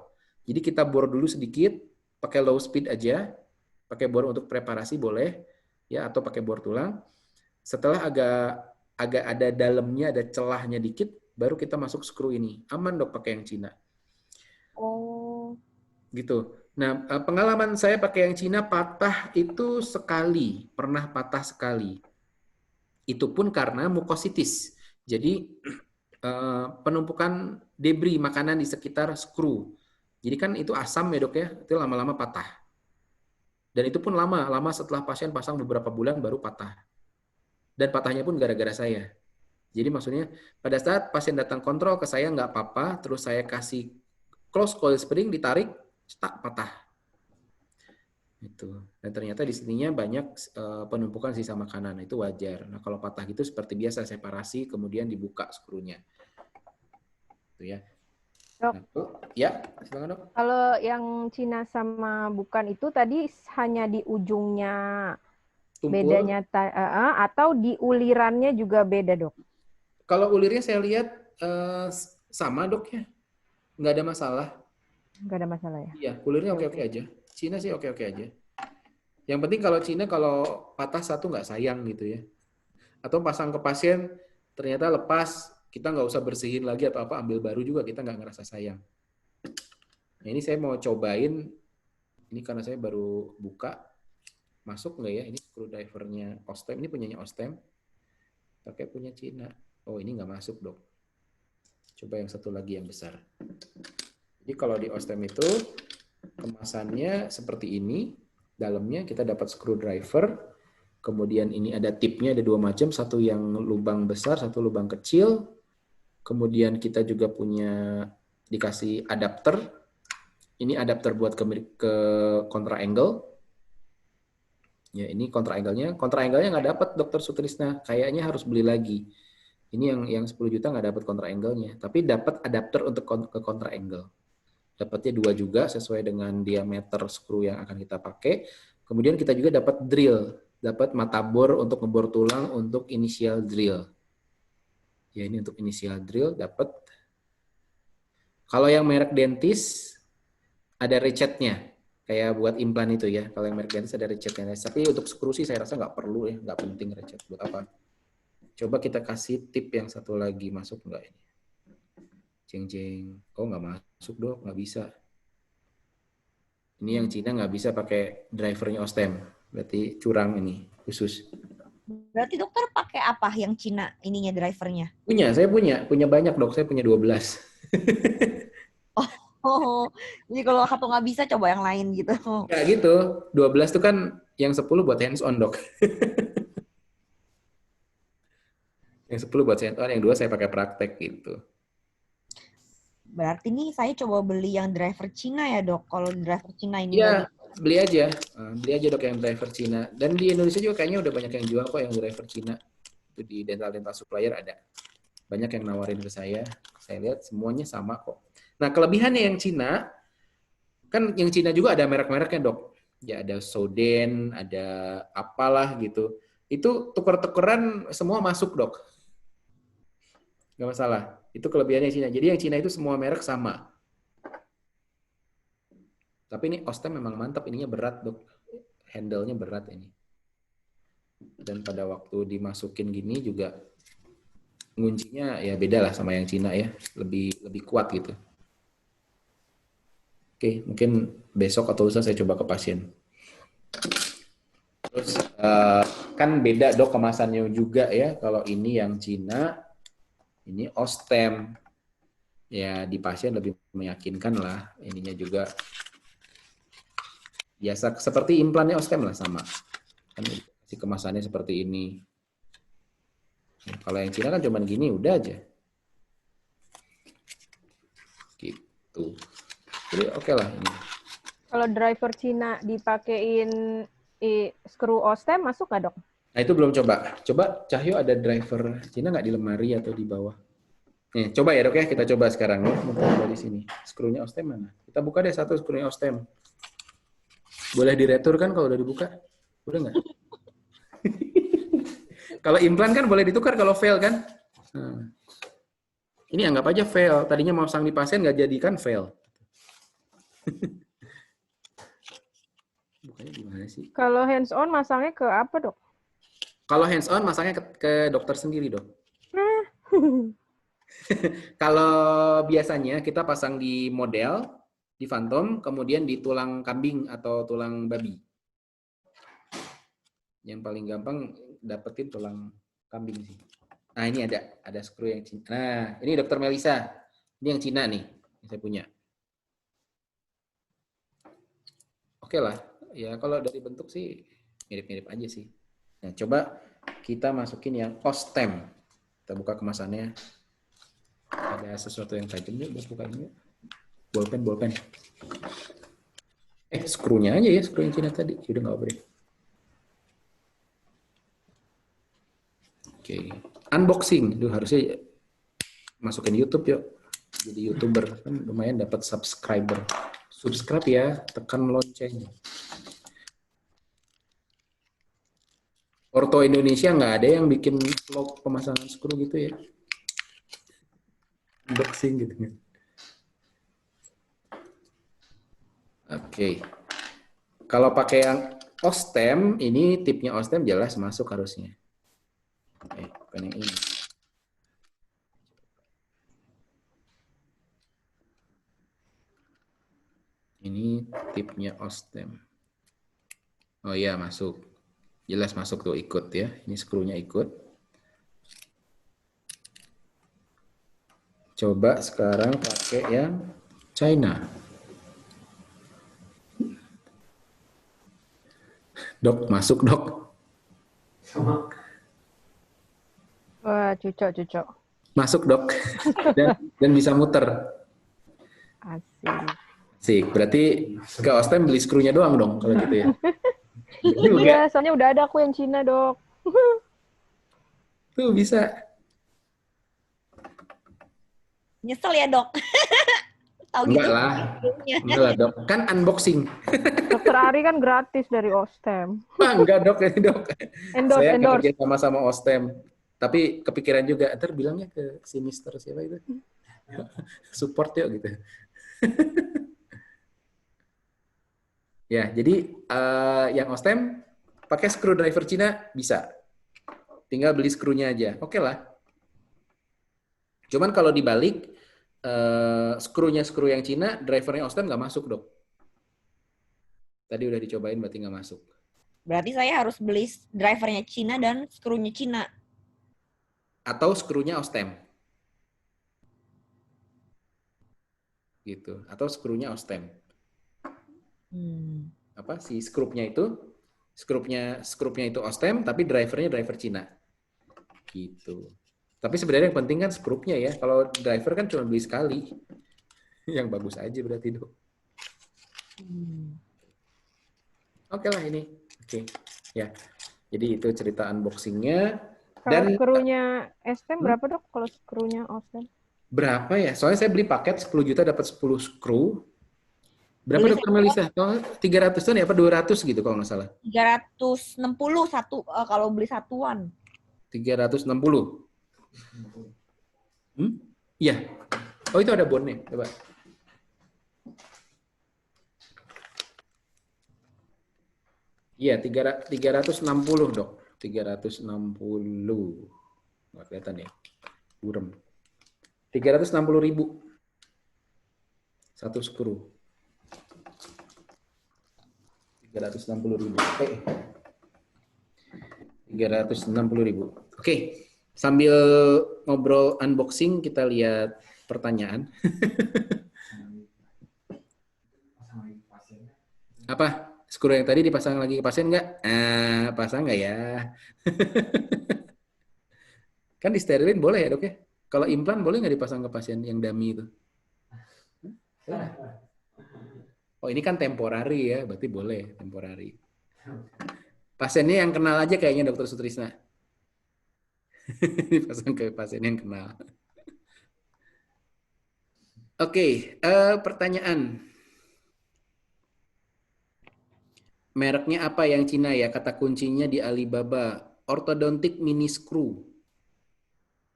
Jadi kita bor dulu sedikit, pakai low speed aja, pakai bor untuk preparasi boleh, ya, atau pakai bor tulang. Setelah agak ada dalamnya, ada celahnya dikit, baru kita masuk skru ini. Aman dok pakai yang Cina. Oh. Gitu. Nah, pengalaman saya pakai yang Cina patah itu sekali, pernah patah sekali. Itu pun karena mukositis. Jadi penumpukan debris makanan di sekitar skru. Jadi kan itu asam ya dok ya, itu lama-lama patah. Dan itu pun lama setelah pasien pasang beberapa bulan baru patah. Dan patahnya pun gara-gara saya. Jadi maksudnya pada saat pasien datang kontrol ke saya nggak apa-apa, terus saya kasih close coil spring ditarik, tak patah. Itu. Dan ternyata di sininya banyak penumpukan sisa makanan, itu wajar. Nah kalau patah gitu seperti biasa separasi, kemudian dibuka skrunya. Itu ya. Dok, Nah, ya, silakan dok. kalau yang Cina sama bukan itu tadi hanya di ujungnya Tumpul. bedanya atau di ulirannya juga beda, dok? Kalau ulirnya saya lihat sama dok ya, nggak ada masalah. Nggak ada masalah ya? Iya, ulirnya oke-oke aja. Cina sih oke-oke aja. Yang penting kalau Cina kalau patah satu nggak sayang gitu ya. Atau pasang ke pasien ternyata lepas, kita nggak usah bersihin lagi atau apa, ambil baru juga kita nggak ngerasa sayang. Nah ini saya mau cobain, ini karena saya baru buka, masuk nggak ya? Ini screwdrivernya Ostem, ini punyanya Ostem, pakai punya Cina. Oh ini nggak masuk dok. Coba yang satu lagi yang besar. Jadi kalau di Ostem itu kemasannya seperti ini, dalamnya kita dapat screwdriver, kemudian ini ada tipnya, ada dua macam, satu yang lubang besar, satu lubang kecil, kemudian kita juga punya dikasih adapter, ini adapter buat ke kontra angle, ya ini kontra angle-nya nggak dapat dokter Sutrisna, kayaknya harus beli lagi. Ini yang 10 juta nggak dapat kontra angle-nya, tapi dapat adapter untuk ke kontra angle. Dapatnya 2 juga sesuai dengan diameter skru yang akan kita pakai. Kemudian kita juga dapat drill, dapat mata bor untuk ngebor tulang untuk initial drill. Ya ini untuk initial drill dapat. Kalau yang merek Dentist ada recetnya, kayak buat implan itu ya. Kalau yang merek Dentist ada recetnya. Tapi untuk skru sih saya rasa nggak perlu ya, nggak penting recet buat apa. Coba kita kasih tip yang satu lagi, masuk nggak ini? Jeng-jeng. Oh nggak masuk dok, nggak bisa. Ini yang Cina nggak bisa pakai drivernya Ostem. Berarti curang ini, khusus. Berarti dokter pakai apa yang Cina ininya drivernya? Saya punya banyak dok, saya punya 12. Oh, jadi kalau satu nggak bisa coba yang lain gitu. Kayak gitu, 12 itu kan yang 10 buat hands on dok. Yang 10 buat hands on, yang 2 saya pakai praktek gitu. Berarti nih saya coba beli yang driver Cina ya dok. Kalau driver Cina ini Iya, beli aja dok yang driver Cina. Dan di Indonesia juga kayaknya udah banyak yang jual kok yang driver Cina. Itu di dental supplier ada. Banyak yang nawarin ke saya lihat semuanya sama kok. Nah kelebihannya yang Cina, kan yang Cina juga ada merek-mereknya dok. Ya ada Soden, ada apalah gitu. Itu tuker-tukeran semua masuk dok. Nggak masalah. Itu kelebihannya Cina. Jadi yang Cina itu semua merek sama. Tapi ini Ostem memang mantap, ininya berat dok. Handle-nya berat ini. Dan pada waktu dimasukin gini juga nguncinya ya beda lah sama yang Cina ya. Lebih kuat gitu. Oke, mungkin besok atau lusa saya coba ke pasien. Terus kan beda dok kemasannya juga ya. Kalau ini yang Cina, ini Ostem. Ya di pasien lebih meyakinkan lah. Ininya juga biasa seperti implannya Ostem lah sama. Kan si kemasannya seperti ini. Nah, kalau yang Cina kan cuman gini udah aja. Gitu. Jadi oke lah ini. Kalau driver Cina dipakein skru Ostem masuk nggak, dok? Nah itu belum coba. Coba Cahyo ada driver Cina nggak di lemari atau di bawah? Nih, coba ya dok ya, kita coba sekarang ya. Mumpung ada di sini. Skrunya Ostem mana? Kita buka deh satu skrunya Ostem. Boleh diretur kan kalau udah dibuka? Udah nggak? Kalau implan kan boleh ditukar kalau fail kan? Nah. Ini anggap aja fail. Tadinya mau sang di pasien nggak jadikan fail. Bukannya gimana sih? Kalau hands on masangnya ke apa, dok? Kalau hands on masangnya ke dokter sendiri dok. Kalau biasanya kita pasang di model, di Phantom, kemudian di tulang kambing atau tulang babi. Yang paling gampang dapetin tulang kambing sih. Nah ini ada screw yang Cina. Nah ini Dokter Melisa, ini yang Cina nih, yang saya punya. Oke lah, ya kalau dari bentuk sih mirip-mirip aja sih. Nah coba kita masukin yang Ostem. Kita buka kemasannya. Ada sesuatu yang tajam yuk buat bukanya. Bolpen. Skrunya aja ya, skru yang Cina tadi. Udah nggak apa deh. Oke, unboxing. Duh, harusnya masukin YouTube yuk. Jadi YouTuber kan lumayan dapat subscriber. Subscribe ya, tekan lonceng. Orto Indonesia nggak ada yang bikin vlog pemasangan skru gitu ya. Unboxing gitu. Oke. Kalau pakai yang Ostem, ini tipnya Ostem jelas masuk harusnya. Bukan yang ini. Ini tipnya Ostem. Oh iya, masuk. Jelas masuk tuh, ikut ya. Ini skrunya ikut. Coba sekarang pakai yang China. Dok, masuk dok. Wah, cucok. Masuk dok. dan bisa muter. Asik. Sih, berarti ke Ostem beli skrunya doang dong kalau gitu ya. Iya, soalnya udah ada aku yang Cina, Dok. Tuh bisa. Nyesel ya dok. Tahu Enggak gitu. lah. Enggak lah dok. Kan unboxing. Dokter Ari kan gratis dari Ostem. Wah, enggak dok, ini dok. Saya Endorse. kerja sama Ostem. Tapi kepikiran juga, ntar bilangnya ke si Mister siapa itu. Support yuk gitu. Ya, jadi yang Ostem pakai screwdriver Cina bisa. Tinggal beli skrunya aja. Oke lah. Cuman kalau dibalik, skrunya skru yang Cina, drivernya Ostem nggak masuk, dok. Tadi udah dicobain, berarti nggak masuk. Berarti saya harus beli drivernya Cina dan skrunya Cina. Atau skrunya Ostem. Gitu. Atau skrunya Ostem. Apa si skrupnya itu Ostem, tapi drivernya driver Cina. Gitu. Tapi sebenarnya yang penting kan skrupnya ya. Kalau driver kan cuma beli sekali. Yang bagus aja berarti, dok. Oke lah ini. Oke. Ya. Jadi itu cerita unboxingnya. Kalau Dan skrunya Ostem berapa, Dok? Kalau skrunya Ostem? berapa ya? Soalnya saya beli paket 10 juta dapat 10 skru. Berapa Beli Dokter Melisa? Oh, 300-an ya apa 200 gitu kalau nggak salah? 360 satu kalau beli satuan. 360. Iya. Oh, itu ada bonnya. Coba. Iya, 360, dok. 360. Nggak kelihatan ya. Burem. 360.000. Satu skru. 360.000. 360.000. Oke. Sambil ngobrol unboxing, kita lihat pertanyaan. Apa? Skru yang tadi dipasang lagi ke pasien nggak? Pasang nggak ya? Kan disterilin boleh ya dok ya? Kalau implan boleh nggak dipasang ke pasien yang dummy itu? Oh ini kan temporary ya, berarti boleh temporary. Pasiennya yang kenal aja kayaknya dokter Sutrisna. Dipasang ke pasien yang kenal. Oke, pertanyaan. Mereknya apa yang Cina ya? Kata kuncinya di Alibaba. Orthodontic mini screw.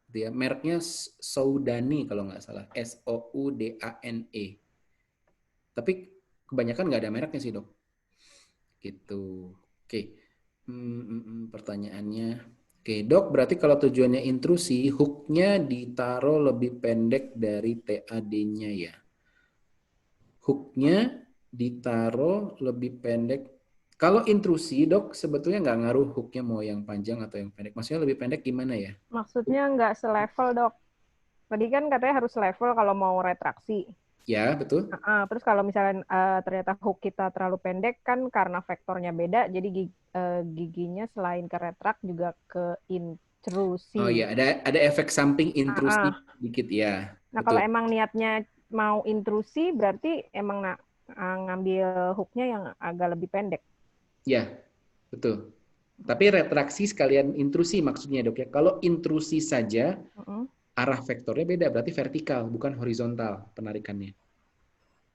Dia mereknya Soudani kalau nggak salah. Soudane. Tapi kebanyakan nggak ada mereknya sih dok. Gitu. Oke. Pertanyaannya. Oke, dok, berarti kalau tujuannya intrusi, hooknya ditaruh lebih pendek dari TAD-nya ya. Hooknya ditaruh lebih pendek. Kalau intrusi, dok, sebetulnya nggak ngaruh hooknya mau yang panjang atau yang pendek. Maksudnya lebih pendek gimana ya? Maksudnya nggak selevel, Dok. Tadi kan katanya harus level kalau mau retraksi. Ya, betul. Terus kalau misalnya ternyata hook kita terlalu pendek kan karena vektornya beda, jadi giginya selain ke retrak juga ke intrusi. Oh ya, ada efek samping intrusi dikit ya. Nah kalau Betul. emang niatnya mau intrusi, berarti emang ngambil hooknya yang agak lebih pendek. Ya, betul. Tapi retraksi sekalian intrusi maksudnya dok ya. Kalau intrusi saja, arah vektornya beda, berarti vertikal, bukan horizontal penarikannya.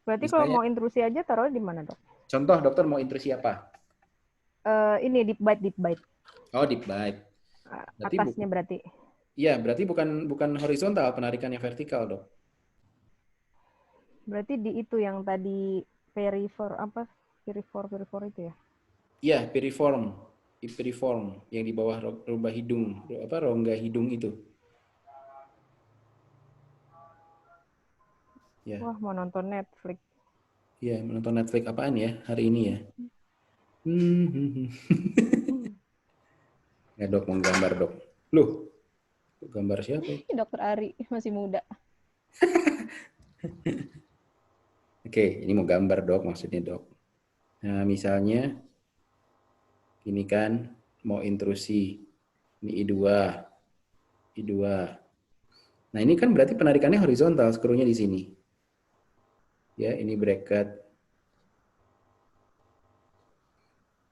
Berarti kalau Misalnya, mau intrusi aja taruh di mana, Dok? contoh dokter mau intrusi apa? Ini deep bite. Oh, deep bite. Atasnya berarti. Iya, berarti bukan horizontal, penarikannya vertikal dok. Berarti di itu yang tadi perifor itu ya? Iya, piriform yang di bawah rongga hidung itu. Ya. Wah, mau nonton Netflix. Iya, menonton Netflix apaan ya hari ini ya? Ya dok, mau gambar dok. Loh, gambar siapa ya? Dokter Ari masih muda. Oke, ini mau gambar dok maksudnya dok. Nah, misalnya ini kan mau intrusi. Ini I2. Nah, ini kan berarti penarikannya horizontal, skrunya di sini. Ya, ini bracket.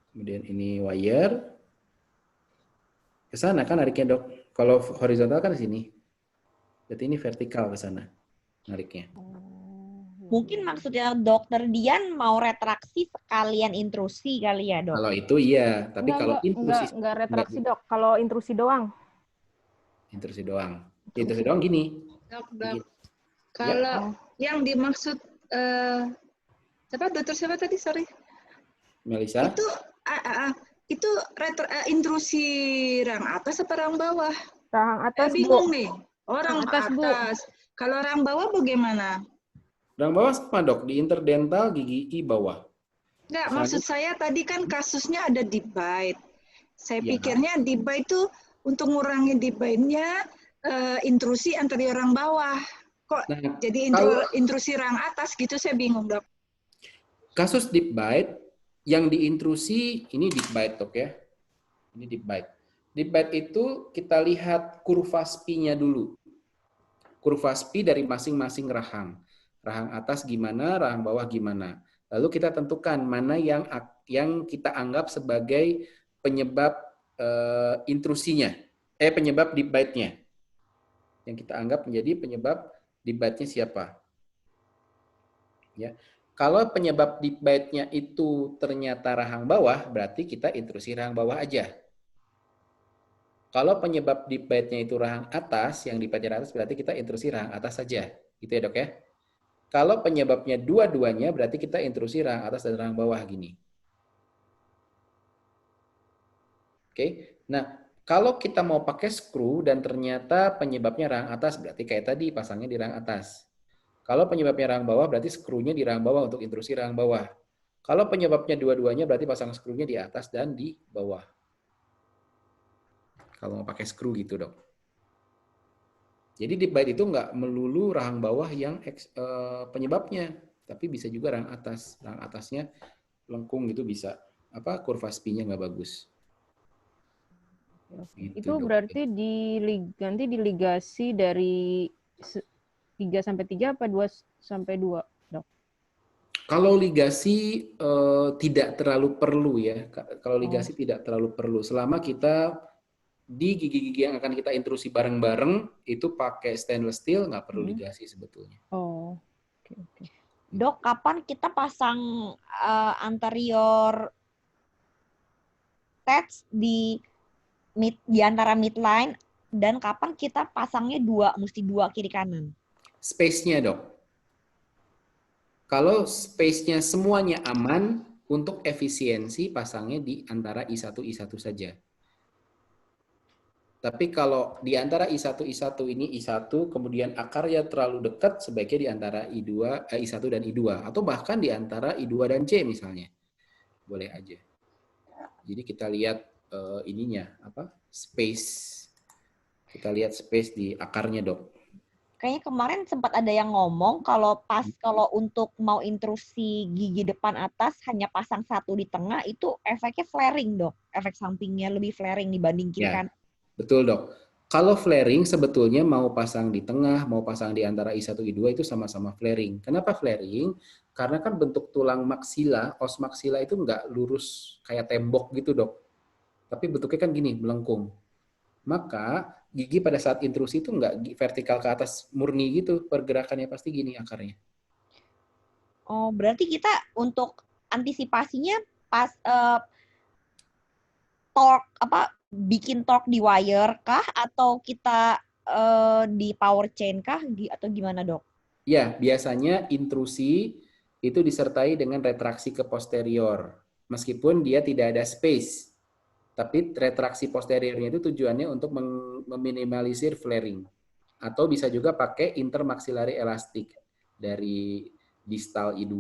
Kemudian ini wire. Ke sana kan nariknya dok. Kalau horizontal kan di sini. Berarti ini vertikal ke sana nariknya. Mungkin maksudnya dokter Dian mau retraksi sekalian intrusi kali ya, Dok? Kalau itu iya, tapi kalau intrusi enggak retraksi, Dok. Kalau intrusi doang. Intrusi doang. Intrusi doang gini. Dok. Ya. Kalau yang dimaksud dokter siapa tadi? Sorry. Melisa. Itu intrusi rang atas apa rang bawah? Rang atas, bingung Bu. nih. Orang atas, Bu. Kalau rang bawah bagaimana? Rang bawah sama dok, di interdental gigi I bawah. Enggak, maksud saya tadi kan kasusnya ada deep bite. Saya Ya. pikirnya deep bite itu untuk ngurangi deep bite-nya intrusi anterior rang bawah. Kok jadi intrusi rang atas gitu, saya bingung dok. Kasus deep bite, yang diintrusi ini deep bite dok ya. Ini deep bite. Deep bite itu kita lihat kurva SPI-nya dulu. Kurva SPI dari masing-masing rahang. Rahang atas gimana, rahang bawah gimana. Lalu kita tentukan mana yang kita anggap sebagai penyebab intrusinya, penyebab deep bite-nya. Yang kita anggap menjadi penyebab deep bite-nya siapa. Ya. Kalau penyebab deep bite-nya itu ternyata rahang bawah, berarti kita intrusi rahang bawah aja. Kalau penyebab deep bite-nya itu rahang atas, yang deep bite-nya atas, berarti kita intrusi rahang atas saja. Gitu ya dok ya. Kalau penyebabnya dua-duanya, berarti kita intrusi rahang atas dan rahang bawah gini. Oke. Nah, kalau kita mau pakai skru dan ternyata penyebabnya rahang atas, berarti kayak tadi pasangnya di rahang atas. Kalau penyebabnya rahang bawah, berarti skrunya di rahang bawah untuk intrusi rahang bawah. Kalau penyebabnya dua-duanya, berarti pasang skrunya di atas dan di bawah. Kalau mau pakai skru gitu dok. Jadi deep bite itu nggak melulu rahang bawah yang penyebabnya, tapi bisa juga rahang atas. Rahang atasnya lengkung gitu bisa. Kurva SPI-nya nggak bagus. Gitu, itu berarti nanti diligasi dari 3-3 apa 2-2, dok? Kalau ligasi tidak terlalu perlu ya. Kalau ligasi tidak terlalu perlu. Selama kita di gigi-gigi yang akan kita intrusi bareng-bareng itu pakai stainless steel, nggak perlu ligasi sebetulnya. Oke. Dok, kapan kita pasang anterior text di antara midline, dan kapan kita pasangnya mesti dua kiri kanan? Space-nya dok. Kalau space-nya semuanya aman, untuk efisiensi pasangnya di antara I1 I1 saja. Tapi kalau di antara I1 ini I1 kemudian akarnya terlalu dekat, sebaiknya di antara I1 dan I2 atau bahkan di antara I2 dan C misalnya. Boleh aja. Jadi kita lihat ininya apa? Space. Kita lihat space di akarnya, Dok. Kayaknya kemarin sempat ada yang ngomong kalau untuk mau intrusi gigi depan atas hanya pasang satu di tengah itu efeknya flaring, Dok. Efek sampingnya lebih flaring dibanding kiri kan. Betul, Dok. Kalau flaring sebetulnya mau pasang di tengah, mau pasang di antara I1, I2 itu sama-sama flaring. Kenapa flaring? Karena kan bentuk tulang maksila, os maksila itu nggak lurus kayak tembok gitu, Dok. Tapi bentuknya kan gini, melengkung. Maka gigi pada saat intrusi itu nggak vertikal ke atas murni gitu, pergerakannya pasti gini akarnya. Oh, berarti kita untuk antisipasinya pas bikin torque di wire kah atau kita di power chain kah atau gimana, Dok? Ya, biasanya intrusi itu disertai dengan retraksi ke posterior. Meskipun dia tidak ada space. Tapi retraksi posteriornya itu tujuannya untuk meminimalisir flaring. Atau bisa juga pakai intermaxillary elastic. Dari distal I2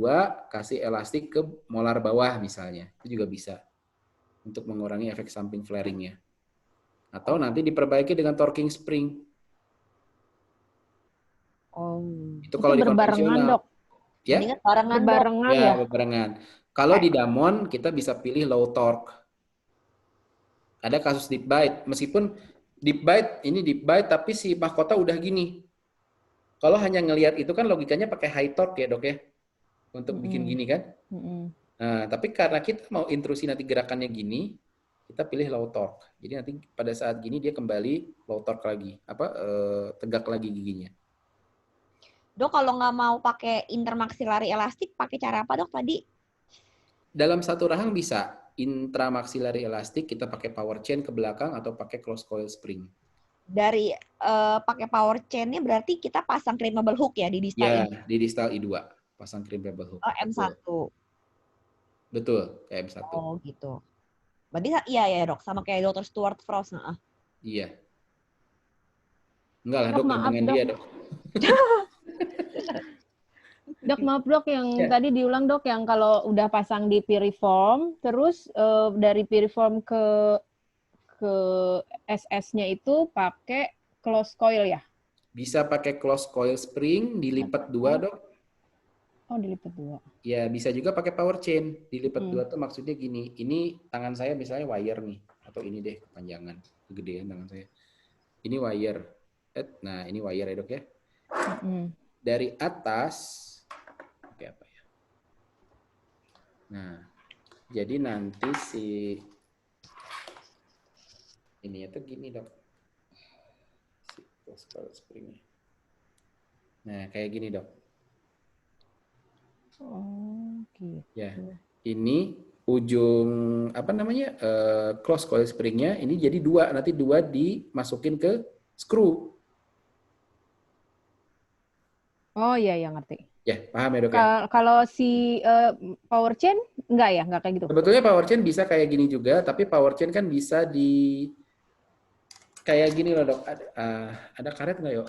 kasih elastik ke molar bawah misalnya. Itu juga bisa. Untuk mengurangi efek samping flaringnya. Atau nanti diperbaiki dengan torquing spring. Oh. Itu kalau di berbarengan, konvensional. Dok. Ya? Berbarengan ya? Berbarengan. Kalau di Damon kita bisa pilih low torque. Ada kasus deep bite, meskipun deep bite tapi si mahkota udah gini. Kalau hanya ngelihat itu kan logikanya pakai high torque ya, Dok ya. Untuk bikin gini kan. Nah, tapi karena kita mau intrusi nanti gerakannya gini, kita pilih low torque. Jadi nanti pada saat gini dia kembali low torque lagi, tegak lagi giginya. Dok, kalau nggak mau pakai intermaxillary elastik, pakai cara apa, Dok, tadi? Dalam satu rahang bisa intramaxillary elastic, kita pakai power chain ke belakang atau pakai close coil spring. Dari pakai power chain-nya berarti kita pasang crimpable hook ya di distal ya, ini? Di distal I2 pasang crimpable hook. M1. Betul, kayak M1. Oh, gitu. Berarti iya ya, Dok, sama kayak Dr. Stuart Frost. Iya. Enggak lah, Dok, dengan dia, Dok. Dok, maaf Dok, yang tadi diulang Dok, yang kalau udah pasang di piriform, terus dari piriform ke SS-nya itu pakai close coil ya? Bisa pakai close coil spring, dilipat 2, Dok. Oh, dilipat 2. Ya, bisa juga pakai power chain. Dilipat 2 tuh maksudnya gini, ini tangan saya misalnya wire nih, atau ini deh kepanjangan, kegedean tangan saya. Ini wire. Nah, ini wire ya, Dok ya. Dari atas, oke apa ya? Nah, jadi nanti si ini itu gini, Dok. Si close coil springnya. Nah, kayak gini, Dok. Oh, gitu. Ya, ini ujung apa namanya close coil springnya ini jadi 2, nanti 2 dimasukin ke screw. Oh iya, ngerti. Ya, paham ya, Dok ya? Kalau si power chain enggak ya, enggak kayak gitu. Sebetulnya power chain bisa kayak gini juga, tapi power chain kan bisa di kayak gini loh, Dok. Ada karet nggak, yuk?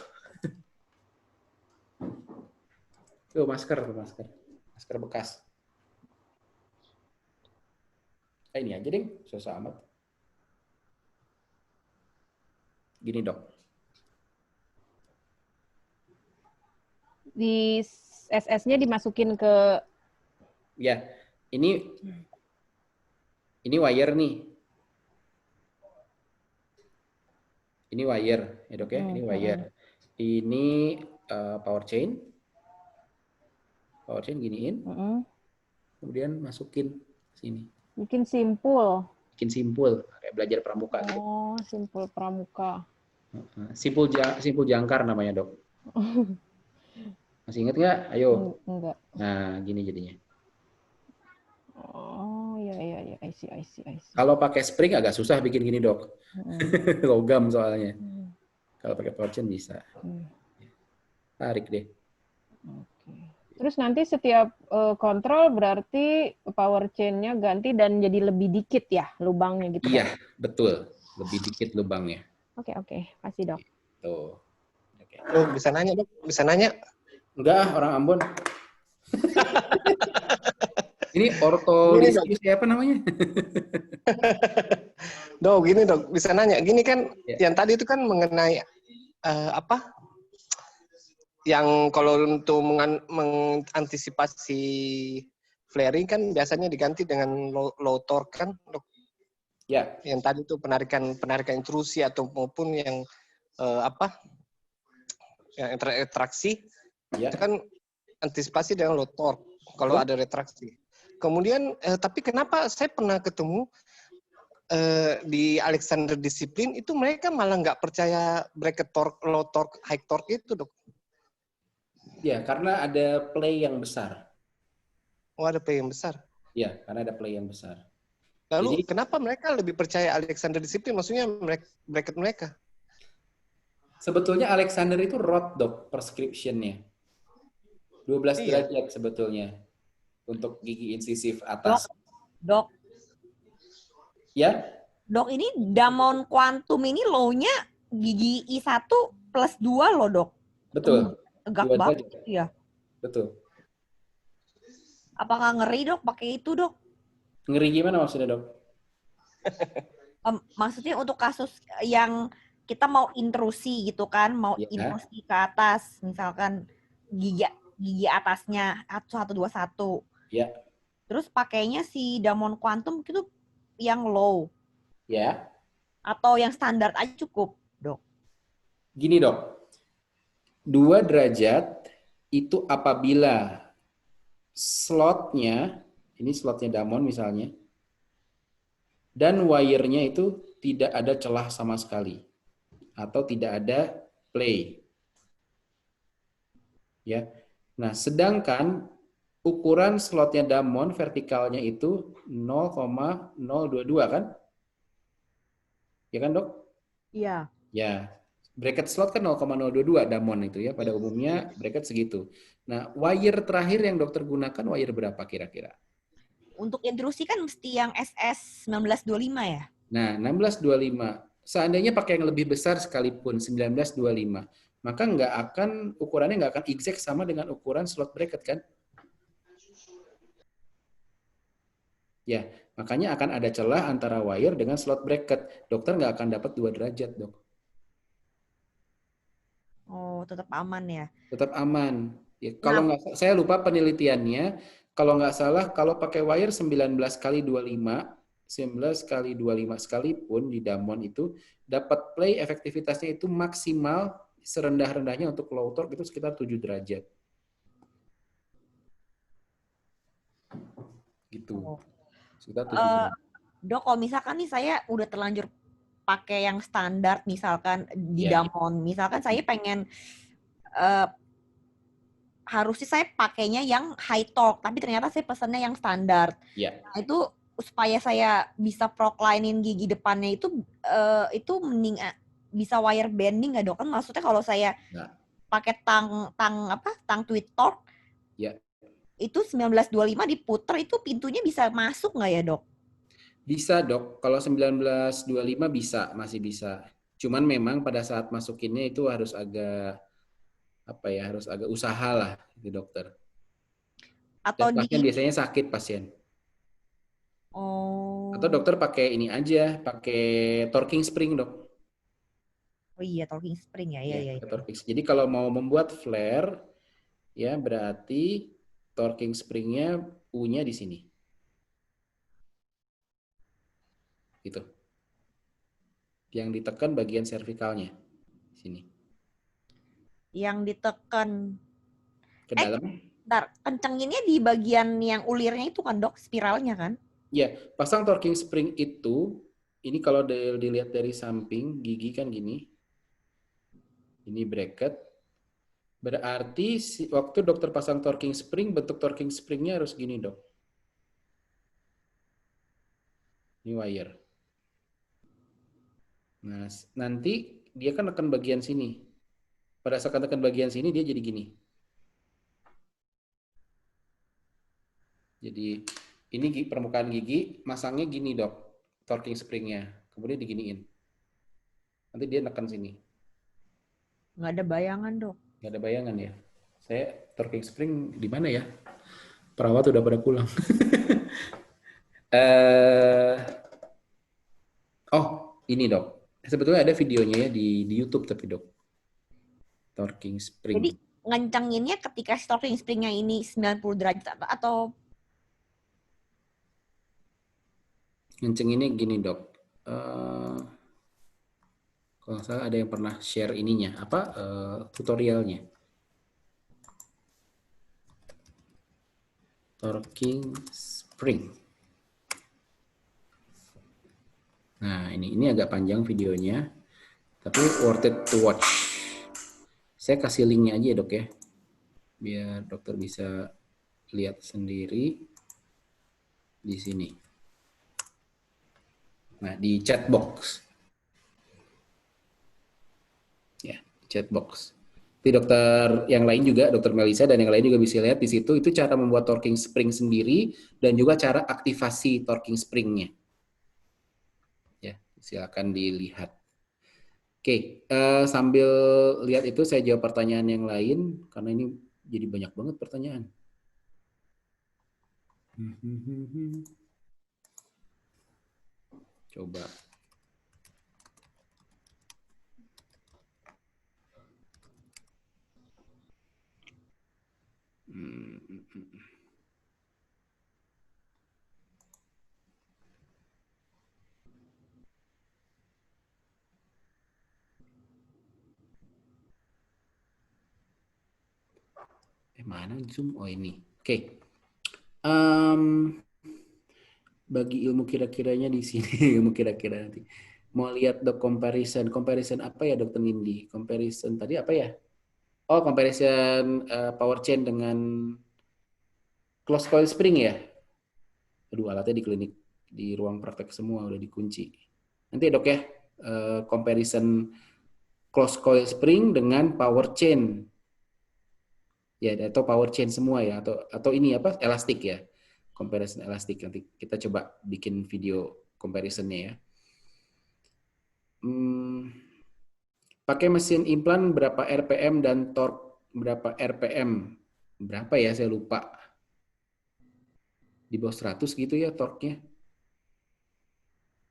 Tuh, masker bekas. Ini aja deh, susah amat. Gini, Dok. Di SS-nya dimasukin ke... Ya, ini wire nih. Ini wire, ya Dok ya. Ini wire. Ini power chain. Power chain giniin. Kemudian masukin sini. Bikin simpul. Kayak belajar pramuka. Oh, gitu. Simpul pramuka. Simpul jangkar namanya, Dok. Masih ingat nggak? Ayo. Enggak. Nah, gini jadinya. Oh, iya. I see. Kalau pakai spring agak susah bikin gini, Dok. Logam soalnya. Kalau pakai power chain bisa. Tarik deh. Terus nanti setiap kontrol berarti power chain-nya ganti dan jadi lebih dikit ya lubangnya gitu. Iya, betul. Lebih dikit lubangnya. Oke, pasti dok. Tuh. Oke. Oh, bisa nanya dok? Bisa nanya? Enggak, orang Ambon. Ini Gini dok, ortolisis apa namanya? dok gini dok, bisa nanya. Gini kan, Ya. yang tadi itu kan mengenai apa? Yang kalau untuk mengantisipasi flaring kan biasanya diganti dengan low torque kan, dok? Ya. Yang tadi itu penarikan intrusi atau maupun yang apa? Yang retraksi. Ya. Itu kan antisipasi dengan low torque kalau ada retraksi. Kemudian tapi kenapa saya pernah ketemu di Alexander Discipline itu mereka malah nggak percaya bracket torque, low torque, high torque itu dok? Ya, karena ada play yang besar. Oh, ada play yang besar. Ya, karena ada play yang besar. Lalu Jadi, kenapa mereka lebih percaya Alexander Discipline? Maksudnya bracket mereka? sebetulnya Alexander itu rod dok prescription-nya. 12 Iya. derajat sebetulnya untuk gigi incisif Dok, atas. dok, Ya, dok ini Damon Quantum ini low-nya gigi I1 plus 2 loh dok. betul. Tegak 2 banget derajat. ya. Betul. Apakah ngeri dok pakai itu dok? Ngeri gimana maksudnya dok? Maksudnya untuk kasus yang kita mau intrusi gitu kan, mau Ya. intrusi ke atas, misalkan gigi atasnya 121. Ya. Terus pakainya si Damon Quantum itu yang low Ya. atau yang standar aja cukup, dok? Gini dok, 2 derajat itu apabila slotnya, ini slotnya Damon misalnya, dan wire-nya itu tidak ada celah sama sekali atau tidak ada play. Ya. Nah, sedangkan ukuran slotnya Damon vertikalnya itu 0,022 kan? Ya kan, Dok? Iya. Ya. Bracket slot kan 0,022 Damon itu ya, pada umumnya bracket segitu. Nah, wire terakhir yang dokter gunakan wire berapa kira-kira? Untuk intrusi kan mesti yang SS 1925 ya? Nah, 1625. Seandainya pakai yang lebih besar sekalipun 1925, maka ukurannya nggak akan exact sama dengan ukuran slot bracket kan? Ya, makanya akan ada celah antara wire dengan slot bracket. Dokter nggak akan dapat 2 derajat, dok. Oh, tetap aman ya? Tetap aman. Ya, kalau nggak, saya lupa penelitiannya. Kalau nggak salah, kalau pakai wire 19 kali 25, 19 kali 25 sekalipun di Damon itu dapat play efektivitasnya itu maksimal serendah-rendahnya untuk low torque itu sekitar 7 derajat. Gitu. Sekitar 7 derajat. Dok, kalau misalkan nih saya udah terlanjur pakai yang standar misalkan di Damon, misalkan saya pengen harusnya saya pakainya yang high torque, tapi ternyata saya pesannya yang standar. Nah, itu supaya saya bisa prokline-in gigi depannya itu mending bisa wire bending nggak dok? Kan maksudnya kalau saya pakai tang tweed torque, itu 1925 diputer itu pintunya bisa masuk nggak ya dok? Bisa dok, kalau 1925 bisa, masih bisa. Cuman memang pada saat masukinnya itu harus agak harus agak usaha lah di dokter. Atau pasien biasanya sakit pasien. Oh. Atau dokter pakai ini aja, pakai torquing spring dok. Oh iya, torquing spring ya, iya. Jadi kalau mau membuat flare, ya berarti torquing springnya U-nya di sini. Gitu. Yang ditekan bagian cervicalnya sini. Yang ditekan ke dalam. Bentar, kencenginnya di bagian yang ulirnya itu kan dok, spiralnya kan? Ya, pasang torquing spring itu, ini kalau dilihat dari samping gigi kan gini. Ini bracket. Berarti waktu dokter pasang torquing spring, bentuk torquing springnya harus gini dok. Ini wire. Nah, nanti dia kan akan bagian sini. Pada saat tekan bagian sini dia jadi gini. Jadi ini permukaan gigi, masangnya gini dok, torquing springnya. Kemudian diginiin. Nanti dia nekan sini. Nggak ada bayangan, Dok. Nggak ada bayangan ya. Saya torquing spring di mana ya? Perawat udah pada pulang. Oh, ini dok. Sebetulnya ada videonya ya di YouTube tapi dok. Torquing spring. Jadi ngencenginnya ketika torquing springnya ini 90 derajat atau Ngencenginnya gini dok. Kalau salah ada yang pernah share ininya, tutorialnya. Torquing spring. Nah, ini agak panjang videonya, tapi worth it to watch. Saya kasih linknya aja ya dok ya, biar dokter bisa lihat sendiri di sini. Nah, di chat box. Ya, chat box. Tapi dokter yang lain juga, dokter Melisa dan yang lain juga bisa lihat di situ, itu cara membuat torquing spring sendiri dan juga cara aktivasi torquing springnya. Ya, silakan dilihat. Oke, sambil lihat itu saya jawab pertanyaan yang lain karena ini jadi banyak banget pertanyaan. Coba. Mana Zoom? Oh ini. Oke. Bagi ilmu kira-kiranya di sini, ilmu kira-kira nanti. Mau lihat dok comparison. Comparison apa ya dokter Nindi? Comparison tadi apa ya? Oh, comparison power chain dengan closed coil spring ya? Aduh, alatnya di klinik, di ruang praktek semua udah dikunci. Nanti dok ya, comparison closed coil spring dengan power chain. Ya, atau power chain semua ya, atau ini apa? Elastik ya. Comparison elastik. Nanti kita coba bikin video comparisonnya ya. Pakai mesin implan berapa RPM dan torque berapa RPM? Berapa ya, saya lupa. Di bawah 100 gitu ya torque-nya.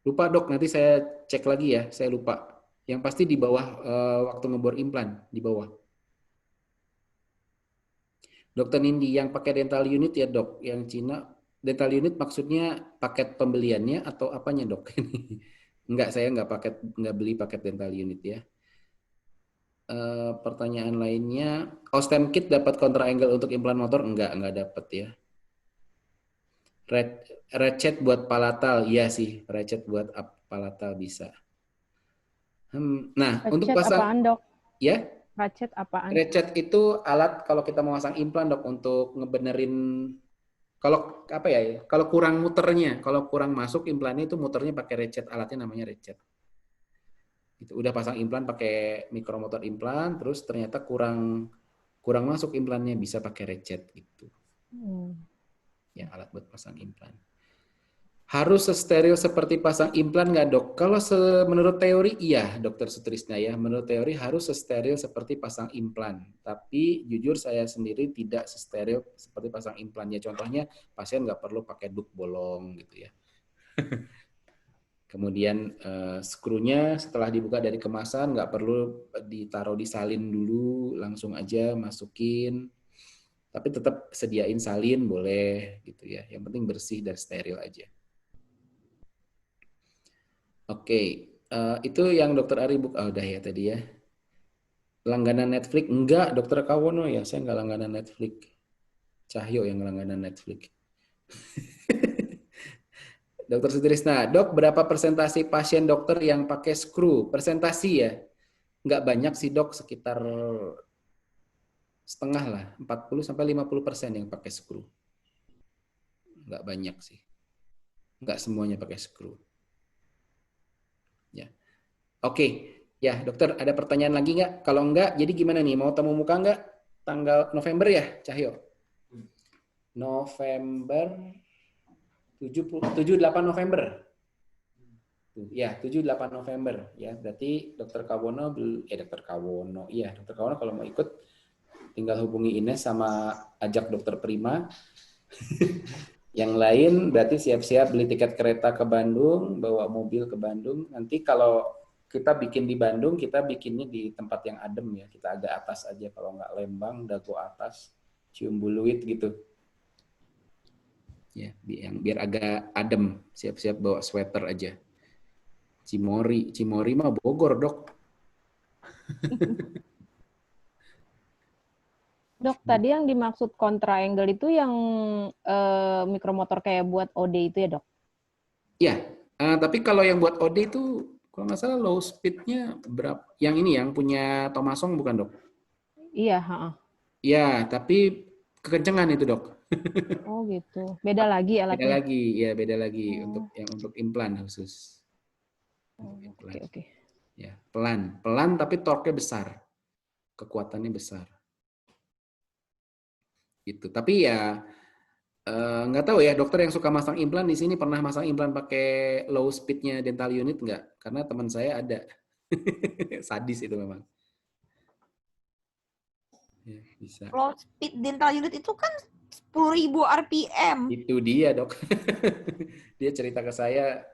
Lupa dok, nanti saya cek lagi ya, saya lupa. Yang pasti di bawah waktu ngebor implan, di bawah. Dokter Nindi, yang pakai dental unit ya dok, yang Cina. Dental unit maksudnya paket pembeliannya atau apanya dok? Enggak, saya nggak beli paket dental unit ya. Pertanyaan lainnya, Ostem Kit dapat kontra angle untuk implan motor? Enggak dapat ya. Ratchet buat palatal, iya sih, ratchet buat palatal bisa. Nah, ratchet untuk pasang apaan, dok? Ya? Ratchet apaan? Ratchet itu alat kalau kita mau pasang implan dok, untuk ngebenerin kalau apa ya? Kalau kurang muternya, kalau kurang masuk implannya itu muternya pakai ratchet, alatnya namanya ratchet. Itu udah pasang implan pakai mikromotor implan, terus ternyata kurang masuk implannya, bisa pakai ratchet gitu. Ya, alat buat pasang implan. Harus steril seperti pasang implan nggak dok? Kalau menurut teori iya dokter Sutrisna ya, menurut teori harus steril seperti pasang implan. Tapi jujur saya sendiri tidak steril seperti pasang implannya. Contohnya pasien nggak perlu pakai duk bolong gitu ya. Kemudian skrunya setelah dibuka dari kemasan nggak perlu ditaruh di salin dulu, langsung aja masukin. Tapi tetap sediain salin boleh gitu ya. Yang penting bersih dan steril aja. Oke, itu yang dokter Ari udah ya tadi ya. Langganan Netflix? Enggak, dokter Kawono ya. Saya nggak langganan Netflix. Cahyo yang langganan Netflix. Dokter Sutrisna, dok berapa persentase pasien dokter yang pakai skru? Persentasi ya? Nggak banyak sih dok, sekitar setengah lah, 40-50% yang pakai skru. Nggak banyak sih. Nggak semuanya pakai skru. Ya. Oke, ya dokter ada pertanyaan lagi nggak? Kalau nggak, jadi gimana nih? Mau temu muka nggak? Tanggal November ya, Cahyo? November 7-8 November. Ya, 7-8 November ya. Berarti Dokter Kawono kalau mau ikut tinggal hubungi Ines sama ajak Dokter Prima. Yang lain berarti siap-siap beli tiket kereta ke Bandung, bawa mobil ke Bandung. Nanti kalau kita bikin di Bandung, kita bikinnya di tempat yang adem ya. Kita agak atas aja, kalau nggak Lembang, Dago atas, Ciumbuluit gitu. Ya, biar agak adem. Siap-siap bawa sweater aja. Cimory mah Bogor, Dok. Dok, tadi yang dimaksud kontraangle itu yang mikromotor kayak buat OD itu ya, Dok? Ya, tapi kalau yang buat OD itu kalau nggak salah low speed-nya berapa? Yang ini yang punya Thomasong bukan, Dok? Iya, Ya, tapi kekencengan itu, Dok. Oh gitu. Beda lagi alatnya. Beda lagi untuk implan khusus. Oke. Ya, pelan tapi torque-nya besar. Kekuatannya besar. Gitu. Tapi ya nggak tahu ya, dokter yang suka masang implan di sini pernah masang implan pakai low speed-nya dental unit nggak? Karena teman saya ada. Sadis itu memang. Ya, bisa. Low speed dental unit itu kan 10.000 RPM. Itu dia, Dok. Dia cerita ke saya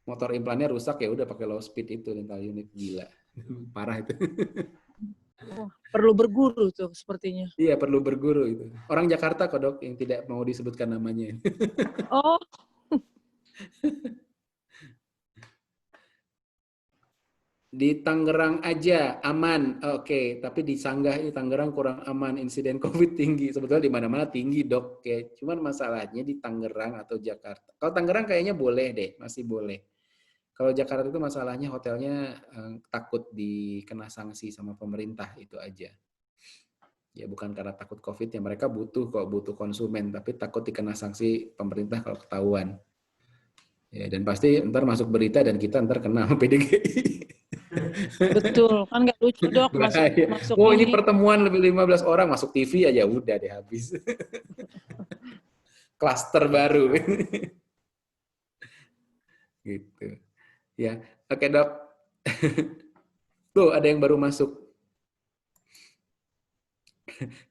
motor implannya rusak, ya udah pakai low speed itu dental unit. Gila. Parah itu. Perlu berguru tuh sepertinya. Iya, perlu berguru itu. Orang Jakarta kok, Dok, yang tidak mau disebutkan namanya. Oh. Di Tangerang aja aman, oke. Tapi di Sanggah ini Tangerang kurang aman, insiden COVID tinggi. Sebetulnya di mana-mana tinggi, Dok. Oke. Cuman masalahnya di Tangerang atau Jakarta. Kalau Tangerang kayaknya boleh deh, masih boleh. Kalau Jakarta itu masalahnya hotelnya takut dikena sanksi sama pemerintah, itu aja. Ya bukan karena takut COVID, ya mereka butuh konsumen, tapi takut dikena sanksi pemerintah kalau ketahuan. Ya, dan pasti ntar masuk berita dan kita ntar kena PDGI. Betul, kan nggak lucu, Dok, masuk ini pertemuan lebih 15 orang masuk TV aja udah deh habis. Klaster baru. Gitu. Ya, oke, Dok. Tuh, ada yang baru masuk.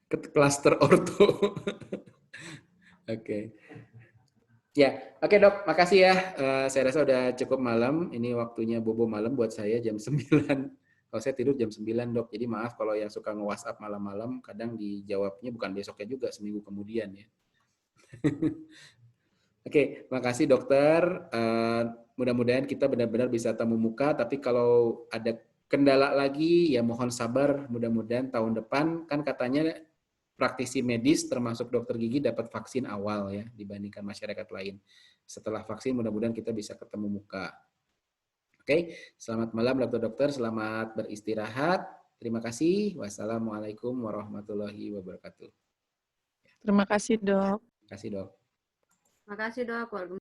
Ke klaster orto. Oke. Ya, oke, Dok, makasih ya. Saya rasa udah cukup malam. Ini waktunya bobo malam buat saya jam 9. Kalau saya tidur jam 9, Dok. Jadi maaf kalau yang suka nge-WhatsApp malam-malam, kadang dijawabnya bukan besoknya juga, seminggu kemudian ya. Oke, makasih dokter. Mudah-mudahan kita benar-benar bisa temu muka, tapi kalau ada kendala lagi ya mohon sabar. Mudah-mudahan tahun depan kan katanya praktisi medis termasuk dokter gigi dapat vaksin awal ya dibandingkan masyarakat lain. Setelah vaksin mudah-mudahan kita bisa ketemu muka. Oke, selamat malam dokter-dokter, selamat beristirahat. Terima kasih. Wassalamualaikum warahmatullahi wabarakatuh. Terima kasih, Dok. Terima kasih, Dok. Terima kasih, Dok.